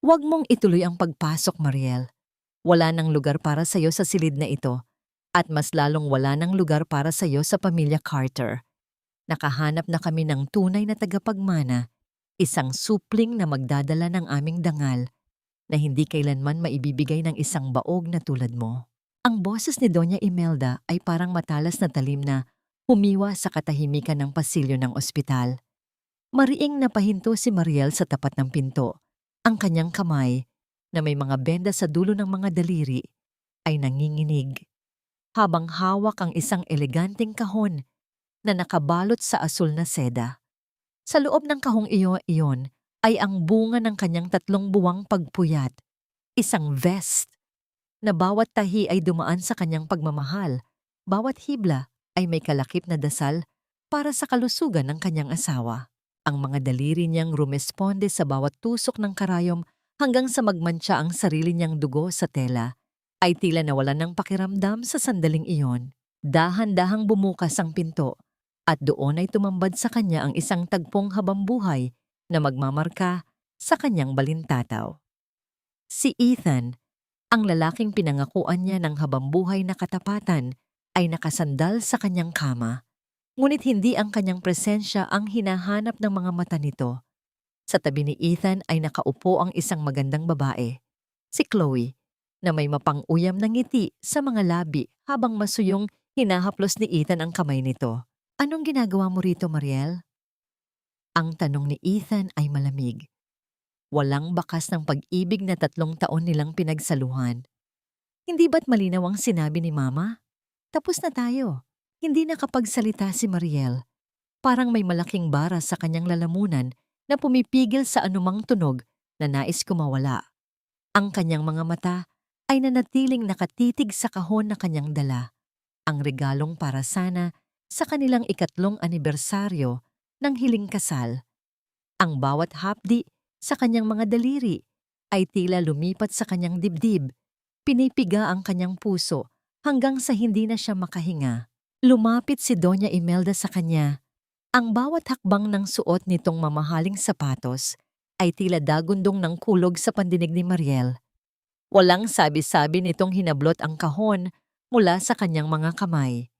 Huwag mong ituloy ang pagpasok, Mariel. Wala nang lugar para sa'yo sa silid na ito, at mas lalong wala nang lugar para sa'yo sa pamilya Carter. Nakahanap na kami ng tunay na tagapagmana, isang supling na magdadala ng aming dangal na hindi kailanman maibibigay ng isang baog na tulad mo. Ang boses ni Doña Imelda ay parang matalas na talim na humiwa sa katahimikan ng pasilyo ng ospital. Mariing napahinto si Mariel sa tapat ng pinto. Ang kanyang kamay, na may mga benda sa dulo ng mga daliri, ay nanginginig, habang hawak ang isang eleganteng kahon na nakabalot sa asul na seda. Sa loob ng kahong iyon ay ang bunga ng kanyang 3 buwang pagpuyat, isang vest, na bawat tahi ay dumaan sa kanyang pagmamahal, bawat hibla ay may kalakip na dasal para sa kalusugan ng kanyang asawa. Ang mga daliri niyang rumesponde sa bawat tusok ng karayom hanggang sa magmantsa ang sarili niyang dugo sa tela, ay tila nawalan ng pakiramdam sa sandaling iyon. Dahan-dahang bumukas ang pinto at doon ay tumambad sa kanya ang isang tagpong habambuhay na magmamarka sa kanyang balintataw. Si Ethan, ang lalaking pinangakuan niya ng habambuhay na katapatan, ay nakasandal sa kanyang kama. Ngunit hindi ang kanyang presensya ang hinahanap ng mga mata nito. Sa tabi ni Ethan ay nakaupo ang isang magandang babae, si Chloe, na may mapang-uyam na ngiti sa mga labi habang masuyong hinahaplos ni Ethan ang kamay nito. "Anong ginagawa mo rito, Mariel?" Ang tanong ni Ethan ay malamig. Walang bakas ng pag-ibig na 3 taon nilang pinagsaluhan. Hindi ba't malinaw ang sinabi ni Mama? Tapos na tayo. Hindi nakapagsalita si Mariel. Parang may malaking bara sa kanyang lalamunan na pumipigil sa anumang tunog na nais kumawala. Ang kanyang mga mata ay nanatiling nakatitig sa kahon na kanyang dala, ang regalong para sana sa kanilang 3 anibersaryo ng hiling kasal. Ang bawat hapdi sa kanyang mga daliri ay tila lumipat sa kanyang dibdib, pinipiga ang kanyang puso hanggang sa hindi na siya makahinga. Lumapit si Doña Imelda sa kanya. Ang bawat hakbang ng suot nitong mamahaling sapatos ay tila dagundong ng kulog sa pandinig ni Mariel. Walang sabi-sabi nitong hinablot ang kahon mula sa kanyang mga kamay.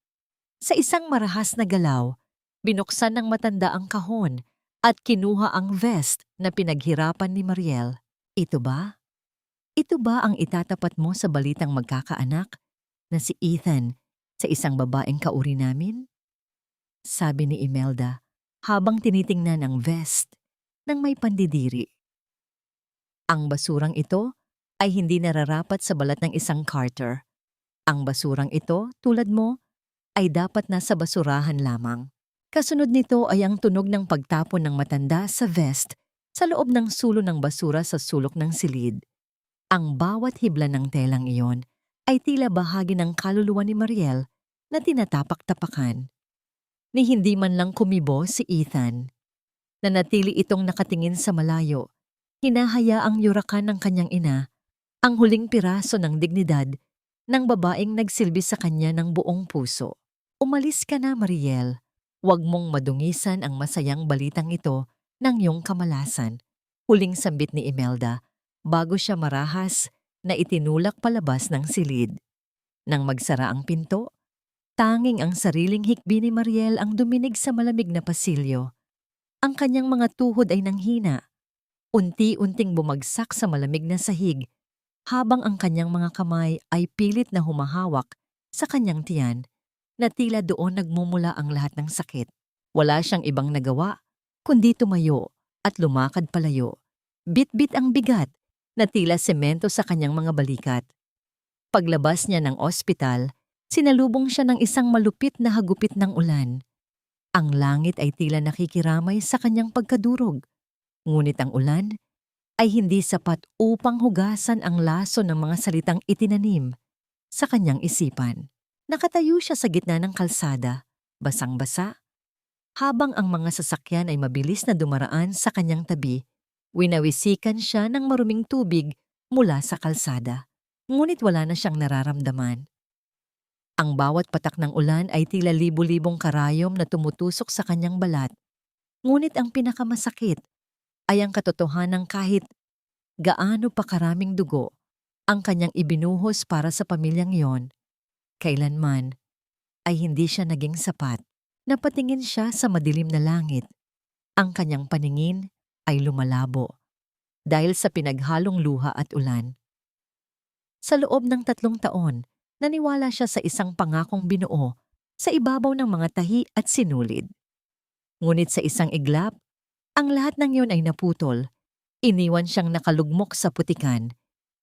Sa isang marahas na galaw, binuksan ng matanda ang kahon at kinuha ang vest na pinaghirapan ni Mariel. Ito ba? Ito ba ang itatapat mo sa balitang magkakaanak na si Ethan sa isang babaeng kauri namin? Sabi ni Imelda habang tinitingnan ang vest ng may pandidiri. Ang basurang ito ay hindi nararapat sa balat ng isang Carter. Ang basurang ito, tulad mo, ay dapat nasa basurahan lamang. Kasunod nito ay ang tunog ng pagtapon ng matanda sa vest sa loob ng sulo ng basura sa sulok ng silid. Ang bawat hibla ng telang iyon ay tila bahagi ng kaluluwa ni Mariel na tinatapak-tapakan. Ni hindi man lang kumibo si Ethan. Nanatili itong nakatingin sa malayo, hinahayaang yurakan ng kanyang ina, ang huling piraso ng dignidad ng babaeng nagsilbi sa kanya ng buong puso. "Umalis ka na, Mariel. Huwag mong madungisan ang masayang balitang ito ng iyong kamalasan," huling sambit ni Imelda bago siya marahas na itinulak palabas ng silid. Nang magsara ang pinto, tanging ang sariling hikbi ni Mariel ang duminig sa malamig na pasilyo. Ang kanyang mga tuhod ay nanghina, unti-unting bumagsak sa malamig na sahig, habang ang kanyang mga kamay ay pilit na humahawak sa kanyang tiyan, na tila doon nagmumula ang lahat ng sakit. Wala siyang ibang nagawa, kundi tumayo at lumakad palayo. Bit-bit ang bigat na tila semento sa kanyang mga balikat. Paglabas niya ng ospital, sinalubong siya ng isang malupit na hagupit ng ulan. Ang langit ay tila nakikiramay sa kanyang pagkadurog, ngunit ang ulan ay hindi sapat upang hugasan ang laso ng mga salitang itinanim sa kanyang isipan. Nakatayo siya sa gitna ng kalsada, basang-basa, habang ang mga sasakyan ay mabilis na dumaraan sa kanyang tabi. Winawisikan siya ng maruming tubig mula sa kalsada, ngunit wala na siyang nararamdaman. Ang bawat patak ng ulan ay tila libu-libong karayom na tumutusok sa kanyang balat. Ngunit ang pinakamasakit ay ang katotohanan kahit gaano pa karaming dugo ang kanyang ibinuhos para sa pamilyang yon, kailanman ay hindi siya naging sapat. Napatingin siya sa madilim na langit. Ang kanyang paningin ay lumalabo dahil sa pinaghalong luha at ulan. Sa loob ng 3 taon, naniwala siya sa isang pangakong binuo sa ibabaw ng mga tahi at sinulid. Ngunit sa isang iglap, ang lahat ng yon ay naputol. Iniwan siyang nakalugmok sa putikan.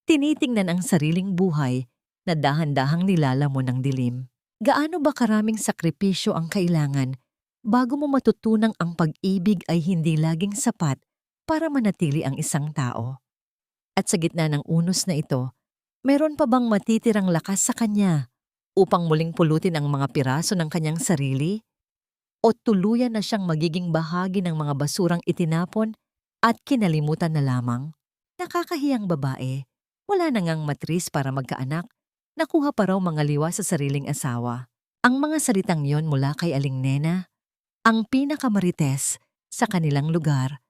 Tinitingnan ang sariling buhay na dahan-dahang nilalamon ng dilim. Gaano ba karaming sakripisyo ang kailangan bago mo matutunang ang pag-ibig ay hindi laging sapat para manatili ang isang tao? At sa gitna ng unos na ito, meron pa bang matitirang lakas sa kanya upang muling pulutin ang mga piraso ng kanyang sarili? O tuluyan na siyang magiging bahagi ng mga basurang itinapon at kinalimutan na lamang? Nakakahiyang babae, wala na ngang matris para magkaanak, nakuha pa raw mga liwa sa sariling asawa. Ang mga salitang yon mula kay Aling Nena, ang pinakamarites sa kanilang lugar,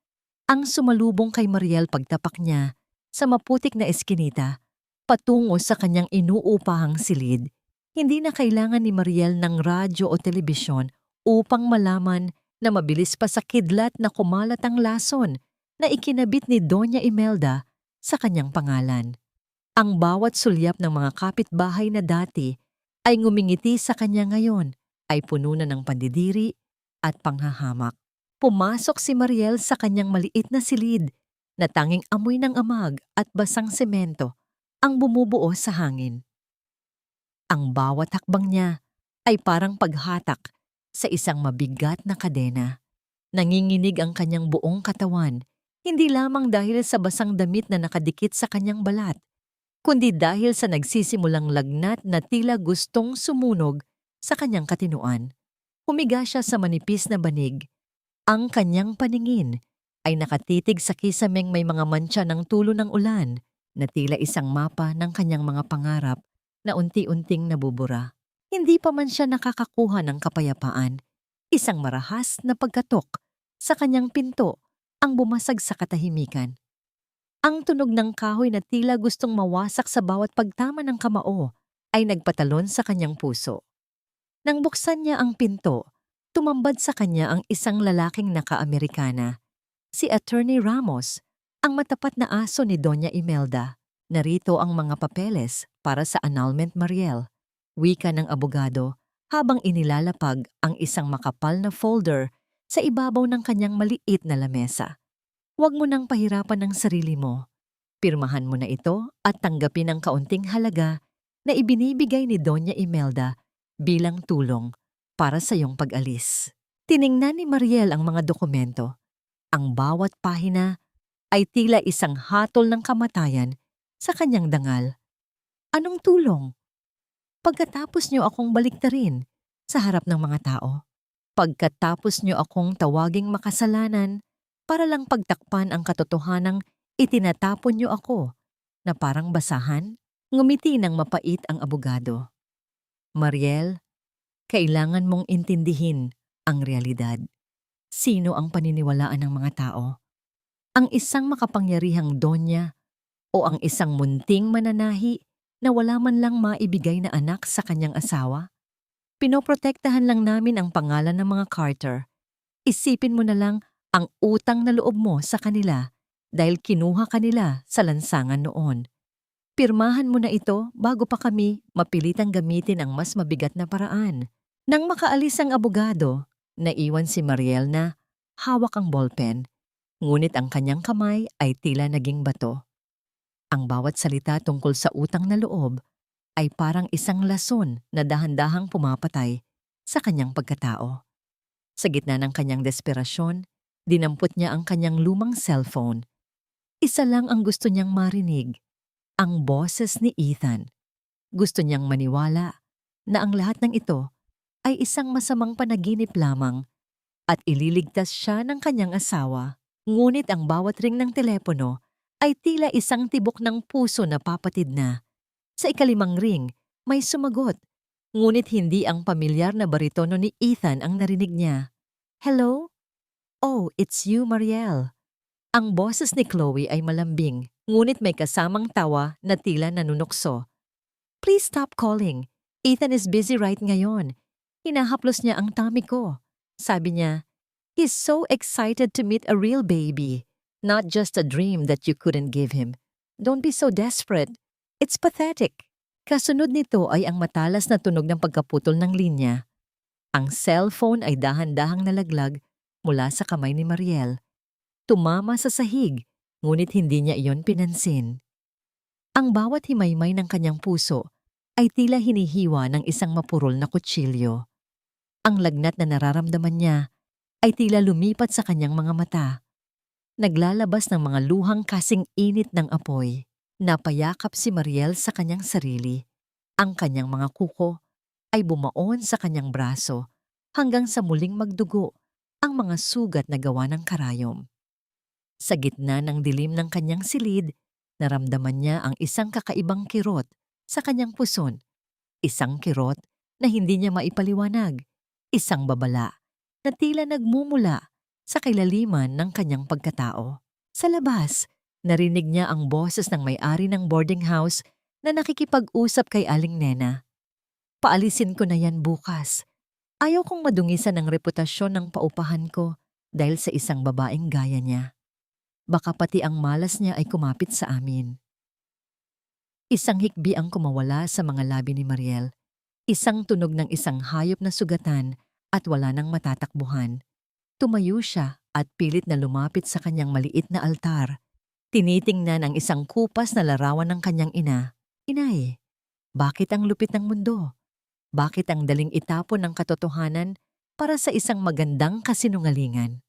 ang sumalubong kay Mariel pagtapak niya sa maputik na eskinita patungo sa kanyang inuupahang silid. Hindi na kailangan ni Mariel ng radyo o telebisyon upang malaman na mabilis pa sa kidlat na kumalat ang lason na ikinabit ni Doña Imelda sa kanyang pangalan. Ang bawat sulyap ng mga kapitbahay na dati ay ngumingiti sa kanya ngayon ay puno na ng pandidiri at panghahamak. Pumasok si Mariel sa kanyang maliit na silid na tanging amoy ng amag at basang semento ang bumubuo sa hangin. Ang bawat hakbang niya ay parang paghatak sa isang mabigat na kadena. Nanginginig ang kanyang buong katawan, hindi lamang dahil sa basang damit na nakadikit sa kanyang balat, kundi dahil sa nagsisimulang lagnat na tila gustong sumunog sa kanyang katinuan. Humiga siya sa manipis na banig. Ang kanyang paningin ay nakatitig sa kisameng may mga mantsa ng tulo ng ulan na tila isang mapa ng kanyang mga pangarap na unti-unting nabubura. Hindi pa man siya nakakakuha ng kapayapaan. Isang marahas na pagkatok sa kanyang pinto ang bumasag sa katahimikan. Ang tunog ng kahoy na tila gustong mawasak sa bawat pagtama ng kamao ay nagpatalon sa kanyang puso. Nang buksan niya ang pinto, tumambad sa kanya ang isang lalaking naka-Amerikana, si Attorney Ramos, ang matapat na aso ni Doña Imelda. Narito ang mga papeles para sa annulment, Mariel, wika ng abogado habang inilalapag ang isang makapal na folder sa ibabaw ng kanyang maliit na lamesa. Huwag mo nang pahirapan ang sarili mo. Pirmahan mo na ito at tanggapin ang kaunting halaga na ibinibigay ni Doña Imelda bilang tulong para sa iyong pag-alis. Tiningnan ni Mariel ang mga dokumento. Ang bawat pahina ay tila isang hatol ng kamatayan sa kanyang dangal. Anong tulong? Pagkatapos niyo akong baliktarin sa harap ng mga tao. Pagkatapos niyo akong tawaging makasalanan para lang pagtakpan ang katotohanang itinatapon niyo ako na parang basahan, ngumiti ng mapait ang abogado. Mariel, kailangan mong intindihin ang realidad. Sino ang paniniwalaan ng mga tao? Ang isang makapangyarihang donya o ang isang munting mananahi na wala man lang maibigay na anak sa kanyang asawa? Pinoprotektahan lang namin ang pangalan ng mga Carter. Isipin mo na lang ang utang na loob mo sa kanila dahil kinuha kanila sa lansangan noon. Pirmahan mo na ito bago pa kami mapilitang gamitin ang mas mabigat na paraan. Nang makaalis ang abogado, naiwan si Mariel na hawak ang ballpen, ngunit ang kanyang kamay ay tila naging bato. Ang bawat salita tungkol sa utang na loob ay parang isang lason na dahan-dahang pumapatay sa kanyang pagkatao. Sa gitna ng kanyang desperasyon, dinampot niya ang kanyang lumang cellphone. Isa lang ang gusto niyang marinig, ang boses ni Ethan. Gusto niyang maniwala na ang lahat ng ito ay isang masamang panaginip lamang at ililigtas siya ng kanyang asawa. Ngunit ang bawat ring ng telepono ay tila isang tibok ng puso na papatid na. Sa ikalimang ring, may sumagot, ngunit hindi ang pamilyar na baritono ni Ethan ang narinig niya. Hello? Oh, it's you, Mariel. Ang boses ni Chloe ay malambing, ngunit may kasamang tawa na tila nanunukso. Please stop calling. Ethan is busy right ngayon. Hinahaplos niya ang tummy ko. Sabi niya, he's so excited to meet a real baby. Not just a dream that you couldn't give him. Don't be so desperate. It's pathetic. Kasunod nito ay ang matalas na tunog ng pagkaputol ng linya. Ang cellphone ay dahan-dahang nalaglag mula sa kamay ni Mariel. Tumama sa sahig, ngunit hindi niya iyon pinansin. Ang bawat himaymay ng kanyang puso ay tila hinihiwa ng isang mapurol na kutsilyo. Ang lagnat na nararamdaman niya ay tila lumipat sa kanyang mga mata. Naglalabas ng mga luhang kasing init ng apoy. Napayakap si Mariel sa kanyang sarili. Ang kanyang mga kuko ay bumaon sa kanyang braso hanggang sa muling magdugo ang mga sugat na gawa ng karayom. Sa gitna ng dilim ng kanyang silid, naramdaman niya ang isang kakaibang kirot sa kanyang puson. Isang kirot na hindi niya maipaliwanag. Isang babala na tila nagmumula sa kailaliman ng kanyang pagkatao. Sa labas, narinig niya ang boses ng may-ari ng boarding house na nakikipag-usap kay Aling Nena. Paalisin ko na yan bukas. Ayaw kong madungisan ang reputasyon ng paupahan ko dahil sa isang babaeng gaya niya. Baka pati ang malas niya ay kumapit sa amin. Isang hikbi ang kumawala sa mga labi ni Mariel. Isang tunog ng isang hayop na sugatan at wala nang matatakbuhan. Tumayo siya at pilit na lumapit sa kanyang maliit na altar. Tinitingnan ang isang kupas na larawan ng kanyang ina. Inay, bakit ang lupit ng mundo? Bakit ang daling itapon ng katotohanan para sa isang magandang kasinungalingan?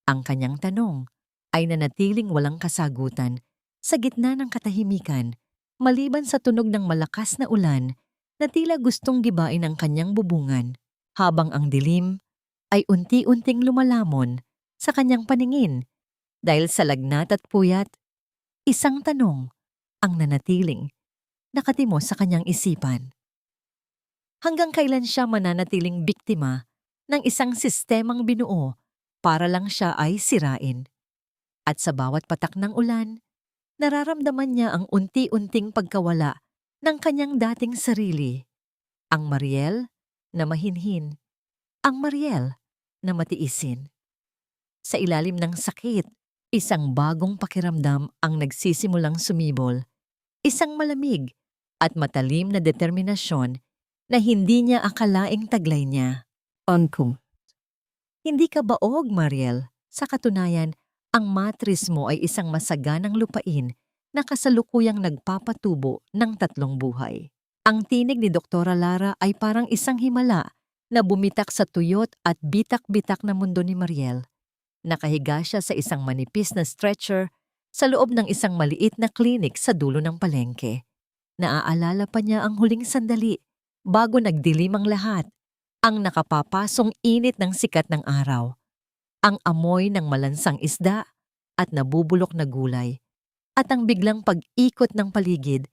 Ang kanyang tanong ay nanatiling walang kasagutan sa gitna ng katahimikan, maliban sa tunog ng malakas na ulan na tila gustong gibain ang kanyang bubungan, habang ang dilim ay unti-unting lumalamon sa kanyang paningin dahil sa lagnat at puyat. Isang tanong ang nanatiling nakatimo sa kanyang isipan. Hanggang kailan siya mananatiling biktima ng isang sistemang binuo para lang siya ay sirain? At sa bawat patak ng ulan, nararamdaman niya ang unti-unting pagkawala ng kanyang dating sarili. Ang Mariel na mahinhin, ang Mariel na matiisin. Sa ilalim ng sakit, isang bagong pakiramdam ang nagsisimulang sumibol. Isang malamig at matalim na determinasyon na hindi niya akalaing taglay niya. Hindi ka baog, Mariel. Sa katunayan, ang matris mo ay isang masaganang lupain na kasalukuyang nagpapatubo ng 3 buhay. Ang tinig ni Doktora Lara ay parang isang himala na bumitak sa tuyot at bitak-bitak na mundo ni Mariel. Nakahiga siya sa isang manipis na stretcher sa loob ng isang maliit na klinik sa dulo ng palengke. Naaalala pa niya ang huling sandali bago nagdilim ang lahat, ang nakapapasong init ng sikat ng araw, ang amoy ng malansang isda at nabubulok na gulay, at ang biglang pag-ikot ng paligid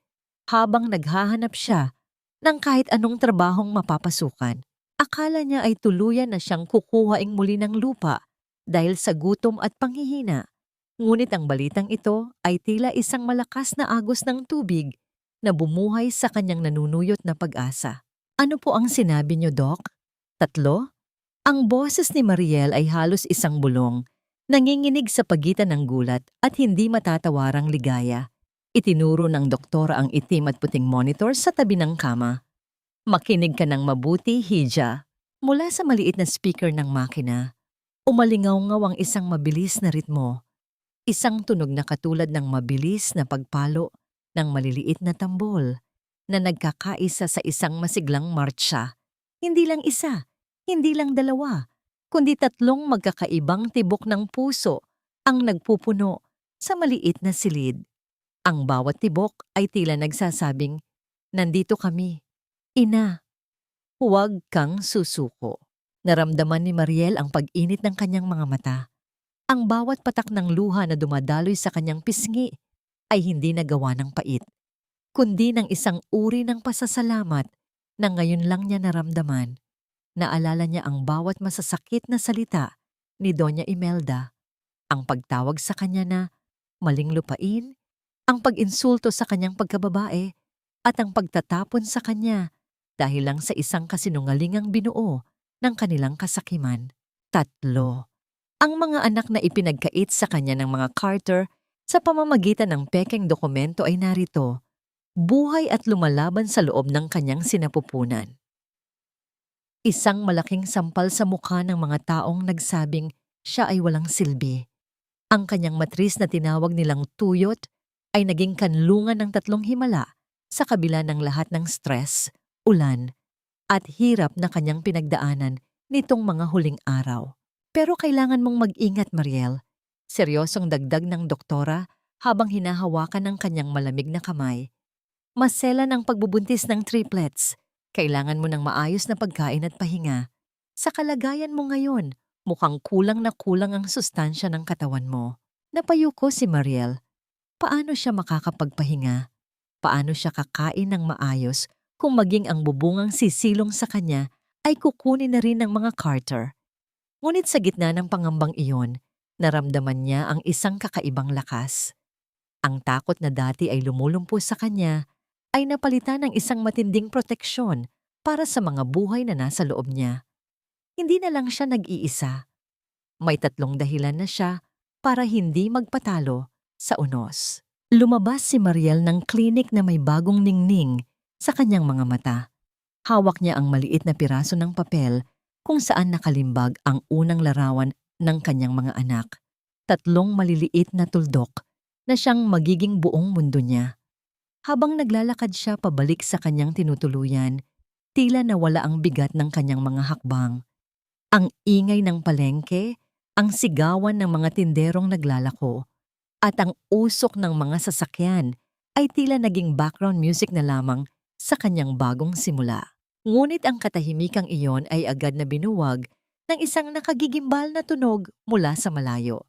habang naghahanap siya ng kahit anong trabahong mapapasukan. Akala niya ay tuluyan na siyang kukuhaing muli ng lupa dahil sa gutom at panghihina. Ngunit ang balitang ito ay tila isang malakas na agos ng tubig na bumuhay sa kanyang nanunuyot na pag-asa. Ano po ang sinabi niyo, Doc? 3? Ang boses ni Mariel ay halos isang bulong, nanginginig sa pagitan ng gulat at hindi matatawarang ligaya. Itinuro ng doktora ang itim at puting monitor sa tabi ng kama. Makinig ka ng mabuti, Hija. Mula sa maliit na speaker ng makina, umalingaw-ngaw ang isang mabilis na ritmo. Isang tunog na katulad ng mabilis na pagpalo ng maliliit na tambol na nagkakaisa sa isang masiglang martsya. Hindi lang isa, hindi lang 2, kundi 3 magkakaibang tibok ng puso ang nagpupuno sa maliit na silid. Ang bawat tibok ay tila nagsasabing, "Nandito kami, Ina. Huwag kang susuko." Naramdaman ni Mariel ang pag-init ng kanyang mga mata. Ang bawat patak ng luha na dumadaloy sa kanyang pisngi ay hindi nagawa ng pait, kundi ng isang uri ng pasasalamat na ngayon lang niya naramdaman. Naalala niya ang bawat masasakit na salita ni Doña Imelda, ang pagtawag sa kanya na maling lupain, ang pag-insulto sa kanyang pagkababae, at ang pagtatapon sa kanya dahil lang sa isang kasinungalingang binuo ng kanilang kasakiman. 3. Ang mga anak na ipinagkait sa kanya ng mga Carter sa pamamagitan ng pekeng dokumento ay narito, buhay at lumalaban sa loob ng kanyang sinapupunan. Isang malaking sampal sa mukha ng mga taong nagsabing siya ay walang silbi. Ang kanyang matris na tinawag nilang tuyot ay naging kanlungan ng 3 himala sa kabila ng lahat ng stress, ulan, at hirap na kanyang pinagdaanan nitong mga huling araw. Pero kailangan mong mag-ingat, Mariel. Seryosong dagdag ng doktora habang hinahawakan ng kanyang malamig na kamay. Maselan ang pagbubuntis ng triplets. Kailangan mo ng maayos na pagkain at pahinga. Sa kalagayan mo ngayon, mukhang kulang na kulang ang sustansya ng katawan mo. Napayuko si Mariel. Paano siya makakapagpahinga? Paano siya kakain ng maayos kung maging ang bubungang sisilong sa kanya ay kukunin na rin ng mga Carter? Ngunit sa gitna ng pangambang iyon, naramdaman niya ang isang kakaibang lakas. Ang takot na dati ay lumulumpo sa kanya ay napalitan ng isang matinding proteksyon para sa mga buhay na nasa loob niya. Hindi na lang siya nag-iisa. May 3 dahilan na siya para hindi magpatalo sa unos. Lumabas si Mariel ng klinik na may bagong ningning sa kanyang mga mata. Hawak niya ang maliit na piraso ng papel kung saan nakalimbag ang unang larawan ng kanyang mga anak. 3 maliliit na tuldok na siyang magiging buong mundo niya. Habang naglalakad siya pabalik sa kanyang tinutuluyan, tila nawala ang bigat ng kanyang mga hakbang. Ang ingay ng palengke, ang sigawan ng mga tinderong naglalako, at ang usok ng mga sasakyan ay tila naging background music na lamang sa kanyang bagong simula. Ngunit ang katahimikang iyon ay agad na binuwag ng isang nakagigimbal na tunog mula sa malayo.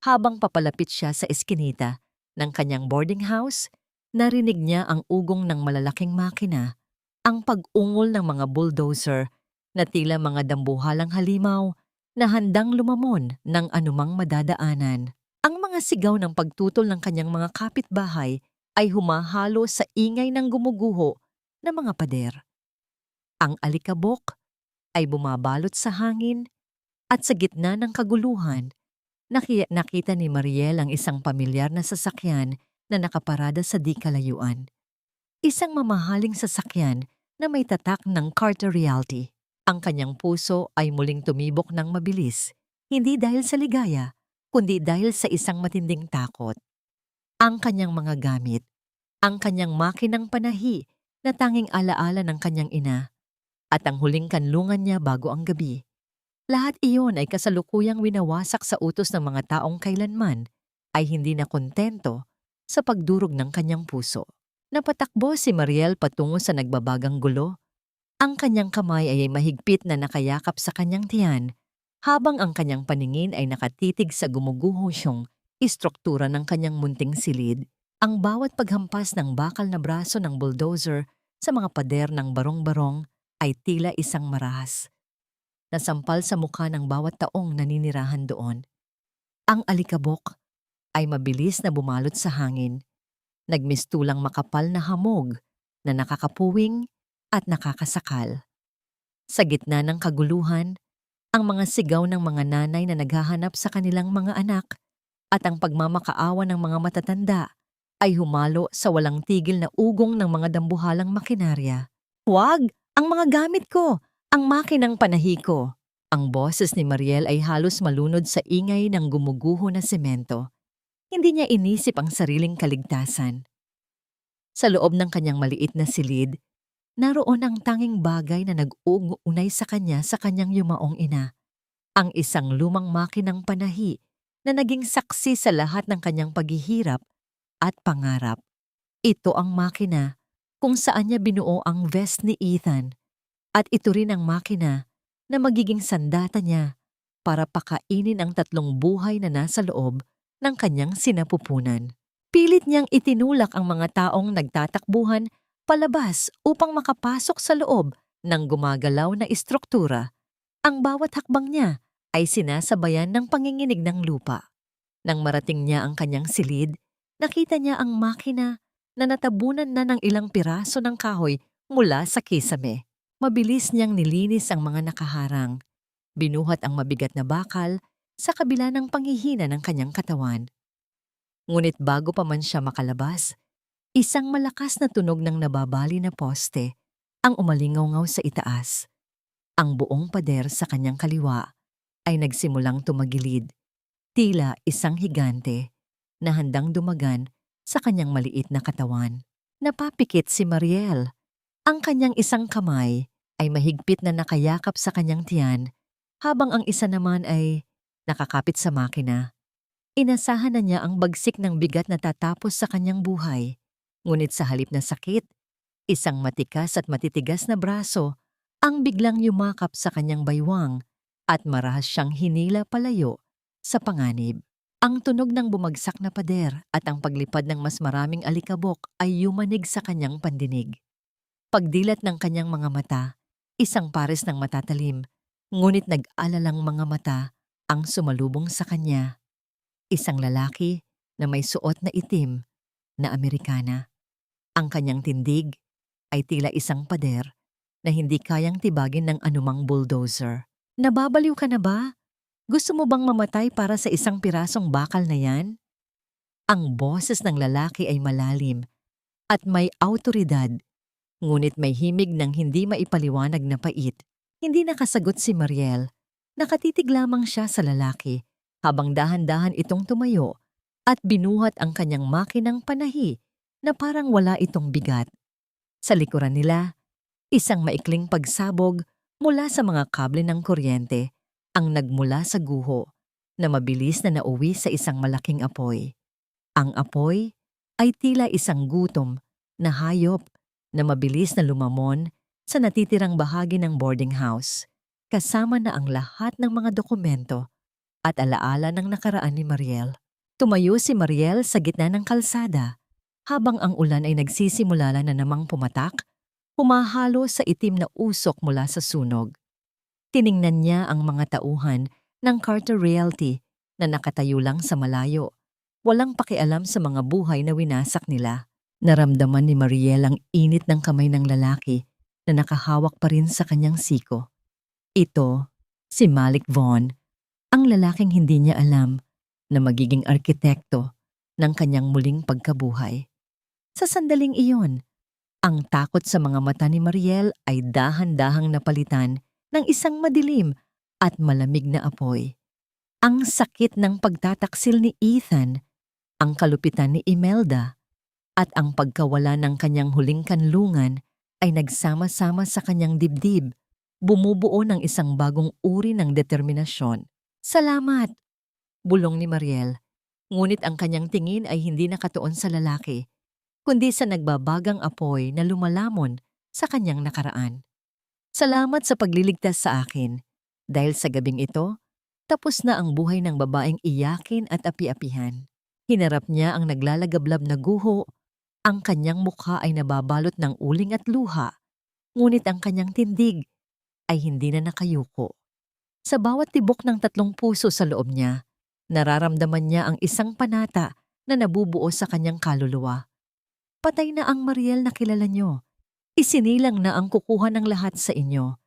Habang papalapit siya sa eskinita ng kanyang boarding house, narinig niya ang ugong ng malalaking makina, ang pag-ungol ng mga bulldozer na tila mga dambuhalang halimaw na handang lumamon ng anumang madadaanan. Ang mga sigaw ng pagtutol ng kanyang mga kapitbahay ay humahalo sa ingay ng gumuguho ng mga pader. Ang alikabok ay bumabalot sa hangin at sa gitna ng kaguluhan, nakita ni Mariel ang isang pamilyar na sasakyan na nakaparada sa di kalayuan. Isang mamahaling sasakyan na may tatak ng Carter Realty. Ang kanyang puso ay muling tumibok ng mabilis, hindi dahil sa ligaya, kundi dahil sa isang matinding takot. Ang kanyang mga gamit, ang kanyang makinang panahi na tanging alaala ng kanyang ina, at ang huling kanlungan niya bago ang gabi. Lahat iyon ay kasalukuyang winawasak sa utos ng mga taong kailanman ay hindi na kontento sa pagdurog ng kanyang puso. Napatakbo si Mariel patungo sa nagbabagang gulo. Ang kanyang kamay ay mahigpit na nakayakap sa kanyang tiyan, habang ang kanyang paningin ay nakatitig sa gumuguhosyong istruktura ng kanyang munting silid. Ang bawat paghampas ng bakal na braso ng bulldozer sa mga pader ng barong-barong ay tila isang marahas. Nasampal sa mukha ng bawat taong naninirahan doon. Ang alikabok ay mabilis na bumalot sa hangin, nagmistulang makapal na hamog na nakakapuwing at nakakasakal. Sa gitna ng kaguluhan, ang mga sigaw ng mga nanay na naghahanap sa kanilang mga anak at ang pagmamakaawa ng mga matatanda ay humalo sa walang tigil na ugong ng mga dambuhalang makinarya. "Huwag! Ang mga gamit ko! Ang makinang panahi ko!" Ang boses ni Mariel ay halos malunod sa ingay ng gumuguho na semento. Hindi niya inisip ang sariling kaligtasan. Sa loob ng kanyang maliit na silid, naroon ang tanging bagay na nag-uunay sa kanyang yumaong ina. Ang isang lumang makinang panahi na naging saksi sa lahat ng kanyang paghihirap at pangarap. Ito ang makina kung saan niya binuo ang vest ni Ethan, at ito rin ang makina na magiging sandata niya para pakainin ang 3 buhay na nasa loob ng kanyang sinapupunan. Pilit niyang itinulak ang mga taong nagtatakbuhan palabas upang makapasok sa loob ng gumagalaw na istruktura. Ang bawat hakbang niya ay sinasabayan ng panginginig ng lupa. Nang marating niya ang kanyang silid, nakita niya ang makina na natabunan na ng ilang piraso ng kahoy mula sa kisame. Mabilis niyang nilinis ang mga nakaharang. Binuhat ang mabigat na bakal sa kabila ng panghihina ng kanyang katawan. Ngunit bago pa man siya makalabas, isang malakas na tunog ng nababali na poste ang umalingaw-ngaw sa itaas. Ang buong pader sa kanyang kaliwa ay nagsimulang tumagilid, tila isang higante na handang dumagan sa kanyang maliit na katawan. Napapikit si Mariel. Ang kanyang isang kamay ay mahigpit na nakayakap sa kanyang tiyan, habang ang isa naman ay nakakapit sa makina. Inasahan na niya ang bagsik ng bigat na tatapos sa kanyang buhay. Ngunit sa halip na sakit, isang matikas at matitigas na braso ang biglang yumakap sa kanyang baywang at marahas siyang hinila palayo sa panganib. Ang tunog ng bumagsak na pader at ang paglipad ng mas maraming alikabok ay yumanig sa kanyang pandinig. Pagdilat ng kanyang mga mata, isang pares ng matatalim, ngunit nag-alalang mga mata ang sumalubong sa kanya. Isang lalaki na may suot na itim na Amerikana. Ang kanyang tindig ay tila isang pader na hindi kayang tibagin ng anumang bulldozer. Nababaliw ka na ba? Gusto mo bang mamatay para sa isang pirasong bakal na yan? Ang boses ng lalaki ay malalim at may awtoridad, ngunit may himig ng hindi maipaliwanag na pait. Hindi nakasagot si Mariel. Nakatitig lamang siya sa lalaki habang dahan-dahan itong tumayo at binuhat ang kanyang makinang panahi na parang wala itong bigat. Sa likuran nila, isang maikling pagsabog mula sa mga kable ng kuryente ang nagmula sa guho na mabilis na nauwi sa isang malaking apoy. Ang apoy ay tila isang gutom na hayop na mabilis na lumamon sa natitirang bahagi ng boarding house, kasama na ang lahat ng mga dokumento at alaala ng nakaraan ni Mariel. Tumayo si Mariel sa gitna ng kalsada habang ang ulan ay nagsisimula na namang pumatak, humahalo sa itim na usok mula sa sunog. Tiningnan niya ang mga tauhan ng Carter Realty na nakatayo lang sa malayo, walang pakialam sa mga buhay na winasak nila. Naramdaman ni Mariel ang init ng kamay ng lalaki na nakahawak pa rin sa kanyang siko. Ito, si Malik Vaughn, ang lalaking hindi niya alam na magiging arkitekto ng kanyang muling pagkabuhay. Sa sandaling iyon, ang takot sa mga mata ni Mariel ay dahan-dahang napalitan ng isang madilim at malamig na apoy. Ang sakit ng pagtataksil ni Ethan, ang kalupitan ni Imelda, at ang pagkawala ng kanyang huling kanlungan ay nagsama-sama sa kanyang dibdib, bumubuo ng isang bagong uri ng determinasyon. Salamat! Bulong ni Mariel, ngunit ang kanyang tingin ay hindi nakatuon sa lalaki, kundi sa nagbabagang apoy na lumalamon sa kanyang nakaraan. Salamat sa pagliligtas sa akin. Dahil sa gabing ito, tapos na ang buhay ng babaeng iyakin at api-apihan. Hinarap niya ang naglalagablab na guho. Ang kanyang mukha ay nababalot ng uling at luha, ngunit ang kanyang tindig ay hindi na nakayuko. Sa bawat tibok ng 3 puso sa loob niya, nararamdaman niya ang isang panata na nabubuo sa kanyang kaluluwa. Patay na ang Mariel na kilala niyo. Isinilang na ang kukuha ng lahat sa inyo.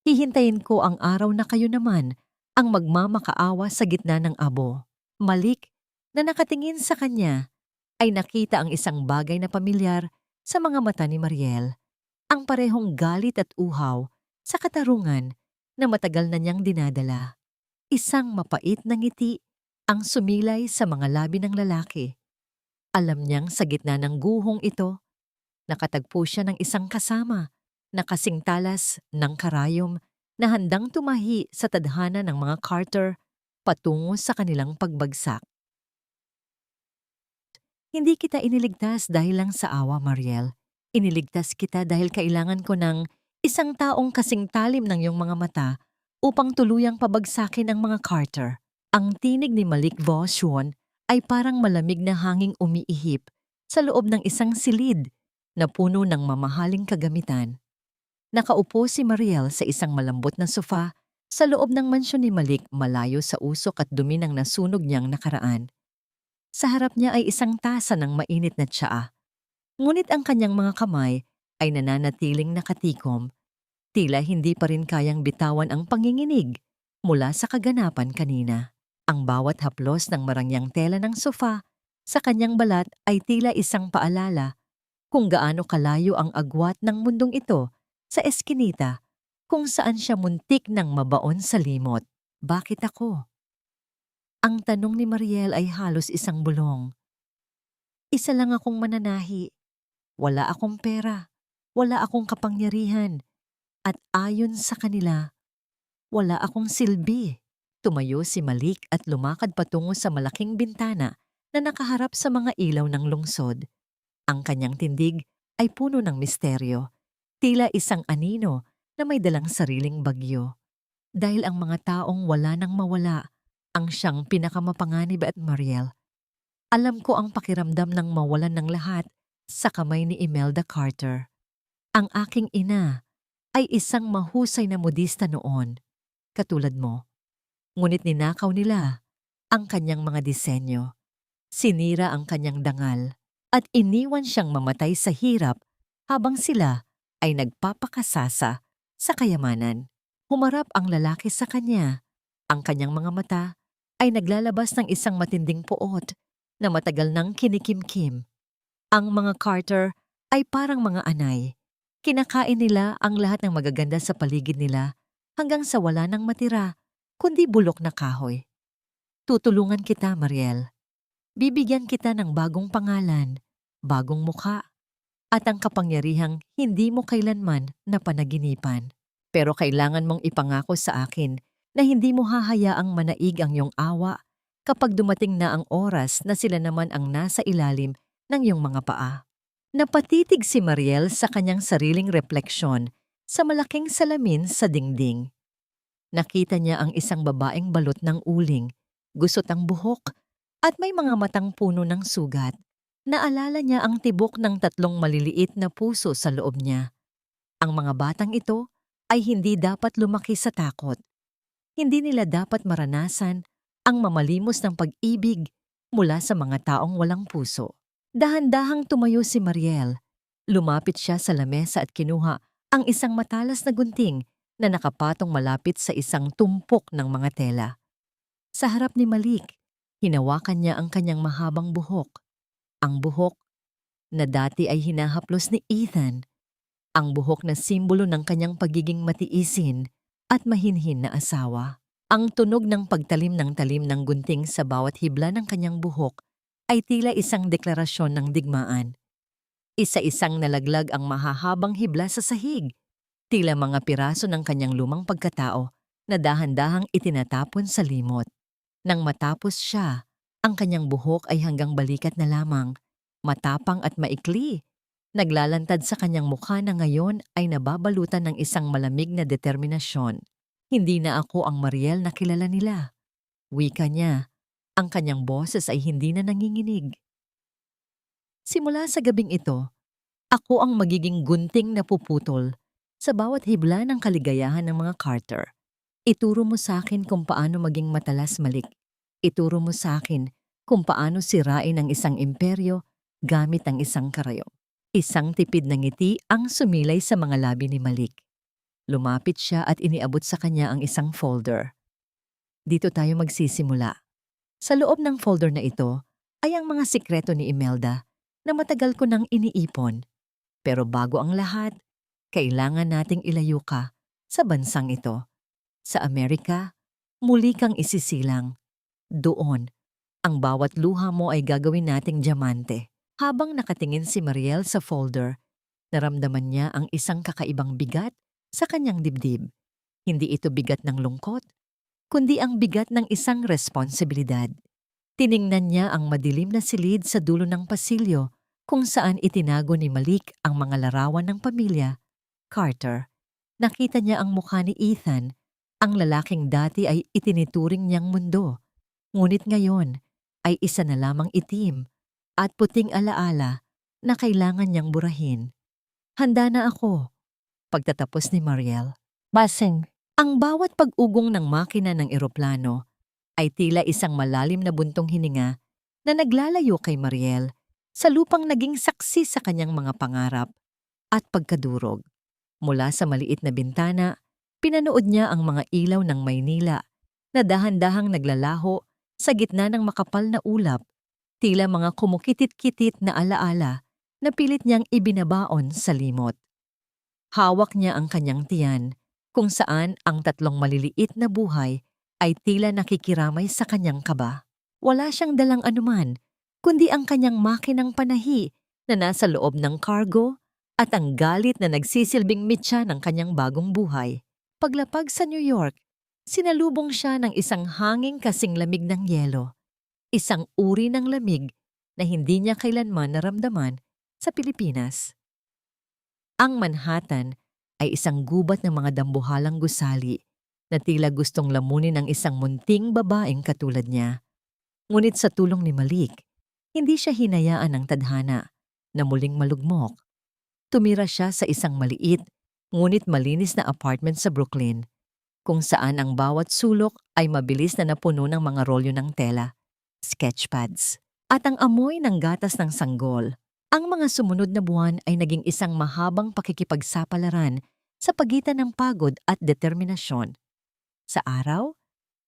Hihintayin ko ang araw na kayo naman ang magmamakaawa sa gitna ng abo. Malik, na nakatingin sa kanya, ay nakita ang isang bagay na pamilyar sa mga mata ni Mariel. Ang parehong galit at uhaw sa katarungan na matagal na niyang dinadala. Isang mapait na ngiti ang sumilay sa mga labi ng lalaki. Alam niyang sa gitna ng guhong ito, nakatagpo siya ng isang kasama na kasing talas ng karayom na handang tumahi sa tadhana ng mga Carter patungo sa kanilang pagbagsak. Hindi kita iniligtas dahil lang sa awa, Mariel. Iniligtas kita dahil kailangan ko ng isang taong kasing talim ng iyong mga mata upang tuluyang pabagsakin ang mga Carter. Ang tinig ni Malik Vaughn ay parang malamig na hanging umiihip sa loob ng isang silid na puno ng mamahaling kagamitan. Nakaupo si Mariel sa isang malambot na sofa sa loob ng mansyon ni Malik, malayo sa usok at dumi ng nasunog niyang nakaraan. Sa harap niya ay isang tasa ng mainit na tsaa. Ngunit ang kanyang mga kamay ay nananatiling nakatikom. Tila hindi pa rin kayang bitawan ang panginginig mula sa kaganapan kanina. Ang bawat haplos ng marangyang tela ng sofa sa kanyang balat ay tila isang paalala kung gaano kalayo ang agwat ng mundong ito sa eskinita kung saan siya muntik ng mabaon sa limot. Bakit ako? Ang tanong ni Mariel ay halos isang bulong. Isa lang akong mananahi. Wala akong pera. Wala akong kapangyarihan. At ayon sa kanila, wala akong silbi. Tumayo si Malik at lumakad patungo sa malaking bintana na nakaharap sa mga ilaw ng lungsod. Ang kanyang tindig ay puno ng misteryo, tila isang anino na may dalang sariling bagyo. Dahil ang mga taong wala nang mawala, ang siyang pinakamapanganib at Mariel. Alam ko ang pakiramdam ng mawalan ng lahat sa kamay ni Imelda Carter. Ang aking ina ay isang mahusay na modista noon, katulad mo. Ngunit ninakaw nila ang kanyang mga disenyo. Sinira ang kanyang dangal at iniwan siyang mamatay sa hirap habang sila ay nagpapakasasa sa kayamanan. Humarap ang lalaki sa kanya. Ang kanyang mga mata ay naglalabas ng isang matinding poot na matagal nang kinikimkim. Ang mga Carter ay parang mga anay. Kinakain nila ang lahat ng magaganda sa paligid nila hanggang sa wala nang matira, kundi bulok na kahoy. Tutulungan kita, Mariel. Bibigyan kita ng bagong pangalan, bagong mukha, at ang kapangyarihang hindi mo kailanman napanaginipan. Pero kailangan mong ipangako sa akin na hindi mo hahayaang manaig ang iyong awa kapag dumating na ang oras na sila naman ang nasa ilalim ng iyong mga paa. Napatitig si Mariel sa kanyang sariling refleksyon sa malaking salamin sa dingding. Nakita niya ang isang babaeng balot ng uling, gusot ang buhok, at may mga matang puno ng sugat. Naalala niya ang tibok ng 3 maliliit na puso sa loob niya. Ang mga batang ito ay hindi dapat lumaki sa takot. Hindi nila dapat maranasan ang mamalimos ng pag-ibig mula sa mga taong walang puso. Dahan-dahang tumayo si Mariel. Lumapit siya sa lamesa at kinuha ang isang matalas na gunting na nakapatong malapit sa isang tumpok ng mga tela. Sa harap ni Malik, hinawakan niya ang kanyang mahabang buhok. Ang buhok na dati ay hinahaplos ni Ethan. Ang buhok na simbolo ng kanyang pagiging matiisin at mahinhin na asawa. Ang tunog ng pagtalim ng talim ng gunting sa bawat hibla ng kanyang buhok ay tila isang deklarasyon ng digmaan. Isa-isang nalaglag ang mahahabang hibla sa sahig, tila mga piraso ng kanyang lumang pagkatao na dahan-dahang itinatapon sa limot. Nang matapos siya, ang kanyang buhok ay hanggang balikat na lamang, matapang at maikli. Naglalantad sa kanyang mukha na ngayon ay nababalutan ng isang malamig na determinasyon. Hindi na ako ang Mariel na kilala nila. Wika niya, ang kanyang boses ay hindi na nanginginig. Simula sa gabing ito, ako ang magiging gunting na puputol sa bawat hibla ng kaligayahan ng mga Carter. Ituro mo sa akin kung paano maging matalas, Malik. Ituro mo sa akin kung paano sirain ang isang imperyo gamit ang isang karayom. Isang tipid na ngiti ang sumilay sa mga labi ni Malik. Lumapit siya at iniabot sa kanya ang isang folder. Dito tayo magsisimula. Sa loob ng folder na ito ay ang mga sikreto ni Imelda na matagal ko nang iniipon. Pero bago ang lahat, kailangan nating ilayo ka sa bansang ito. Sa Amerika, muli kang isisilang. Doon, ang bawat luha mo ay gagawin nating diamante. Habang nakatingin si Mariel sa folder, naramdaman niya ang isang kakaibang bigat sa kanyang dibdib. Hindi ito bigat ng lungkot, kundi ang bigat ng isang responsibilidad. Tiningnan niya ang madilim na silid sa dulo ng pasilyo kung saan itinago ni Malik ang mga larawan ng pamilya Carter. Nakita niya ang mukha ni Ethan, ang lalaking dati ay itinituring niyang mundo. Ngunit ngayon ay isa na lamang itim at puting alaala na kailangan niyang burahin. Handa na ako. Pagtatapos ni Mariel. Basing. Ang bawat pag-ugong ng makina ng eroplano ay tila isang malalim na buntong hininga na naglalayo kay Mariel sa lupang naging saksi sa kanyang mga pangarap at pagkadurog. Mula sa maliit na bintana, pinanood niya ang mga ilaw ng Maynila na dahan-dahang naglalaho sa gitna ng makapal na ulap, tila mga kumukitit-kitit na alaala na pilit niyang ibinabaon sa limot. Hawak niya ang kanyang tiyan, kung saan ang tatlong maliliit na buhay ay tila nakikiramay sa kanyang kaba. Wala siyang dalang anuman, kundi ang kanyang makinang panahi na nasa loob ng cargo at ang galit na nagsisilbing mitya ng kanyang bagong buhay. Paglapag sa New York, sinalubong siya ng isang hanging kasing lamig ng yelo, isang uri ng lamig na hindi niya kailanman naramdaman sa Pilipinas. Ang Manhattan ay isang gubat ng mga dambuhalang gusali na tila gustong lamunin ng isang munting babaeng katulad niya. Ngunit sa tulong ni Malik, hindi siya hinayaan ng tadhana na muling malugmok. Tumira siya sa isang maliit, ngunit malinis na apartment sa Brooklyn, kung saan ang bawat sulok ay mabilis na napuno ng mga rolyo ng tela, sketchpads, at ang amoy ng gatas ng sanggol. Ang mga sumunod na buwan ay naging isang mahabang pakikipagsapalaran sa pagitan ng pagod at determinasyon. Sa araw,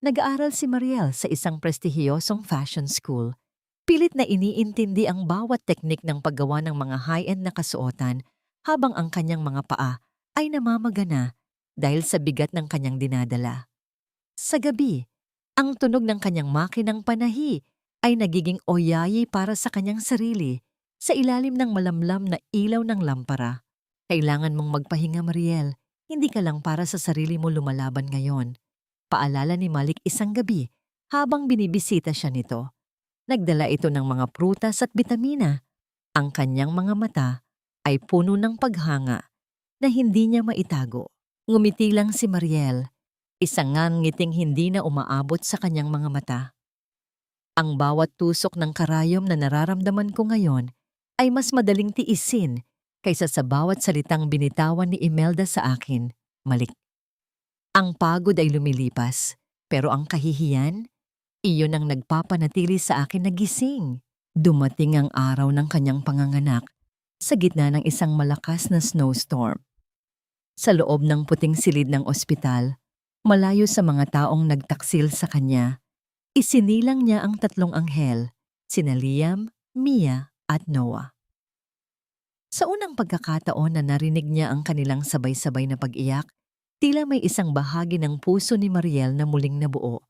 nag-aaral si Mariel sa isang prestihiyosong fashion school. Pilit na iniintindi ang bawat teknik ng paggawa ng mga high-end na kasuotan habang ang kanyang mga paa ay namamagana dahil sa bigat ng kanyang dinadala. Sa gabi, ang tunog ng kanyang makinang panahi ay nagiging oyayi para sa kanyang sarili sa ilalim ng malamlam na ilaw ng lampara. Kailangan mong magpahinga, Mariel. Hindi ka lang para sa sarili mo lumalaban ngayon. Paalala ni Malik isang gabi habang binibisita siya nito. Nagdala ito ng mga prutas at bitamina. Ang kanyang mga mata ay puno ng paghanga na hindi niya maitago. Ngumiti lang si Mariel, isang ngiting hindi na umaabot sa kanyang mga mata. Ang bawat tusok ng karayom na nararamdaman ko ngayon ay mas madaling tiisin kaysa sa bawat salitang binitawan ni Imelda sa akin, Malik. Ang pagod ay lumilipas, pero ang kahihiyan, iyon ang nagpapanatili sa akin na gising. Dumating ang araw ng kanyang panganganak sa gitna ng isang malakas na snowstorm. Sa loob ng puting silid ng ospital, malayo sa mga taong nagtaksil sa kanya, isinilang niya ang tatlong anghel, sina Liam, Mia at Noah. Sa unang pagkakataon na narinig niya ang kanilang sabay-sabay na pag-iyak, tila may isang bahagi ng puso ni Mariel na muling nabuo.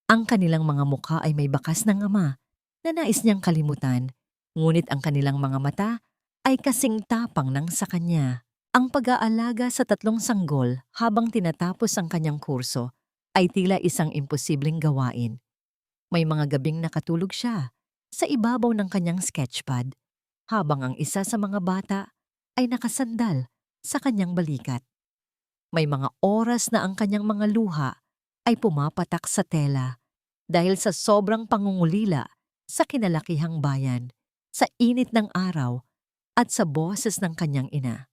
Ang kanilang mga mukha ay may bakas ng ama na nais niyang kalimutan, ngunit ang kanilang mga mata ay kasing tapang ng sa kanya. Ang pag-aalaga sa tatlong sanggol habang tinatapos ang kanyang kurso ay tila isang imposibleng gawain. May mga gabing nakatulog siya sa ibabaw ng kanyang sketchpad habang ang isa sa mga bata ay nakasandal sa kanyang balikat. May mga oras na ang kanyang mga luha ay pumapatak sa tela dahil sa sobrang pangungulila sa kinalakihang bayan, sa init ng araw at sa boses ng kanyang ina.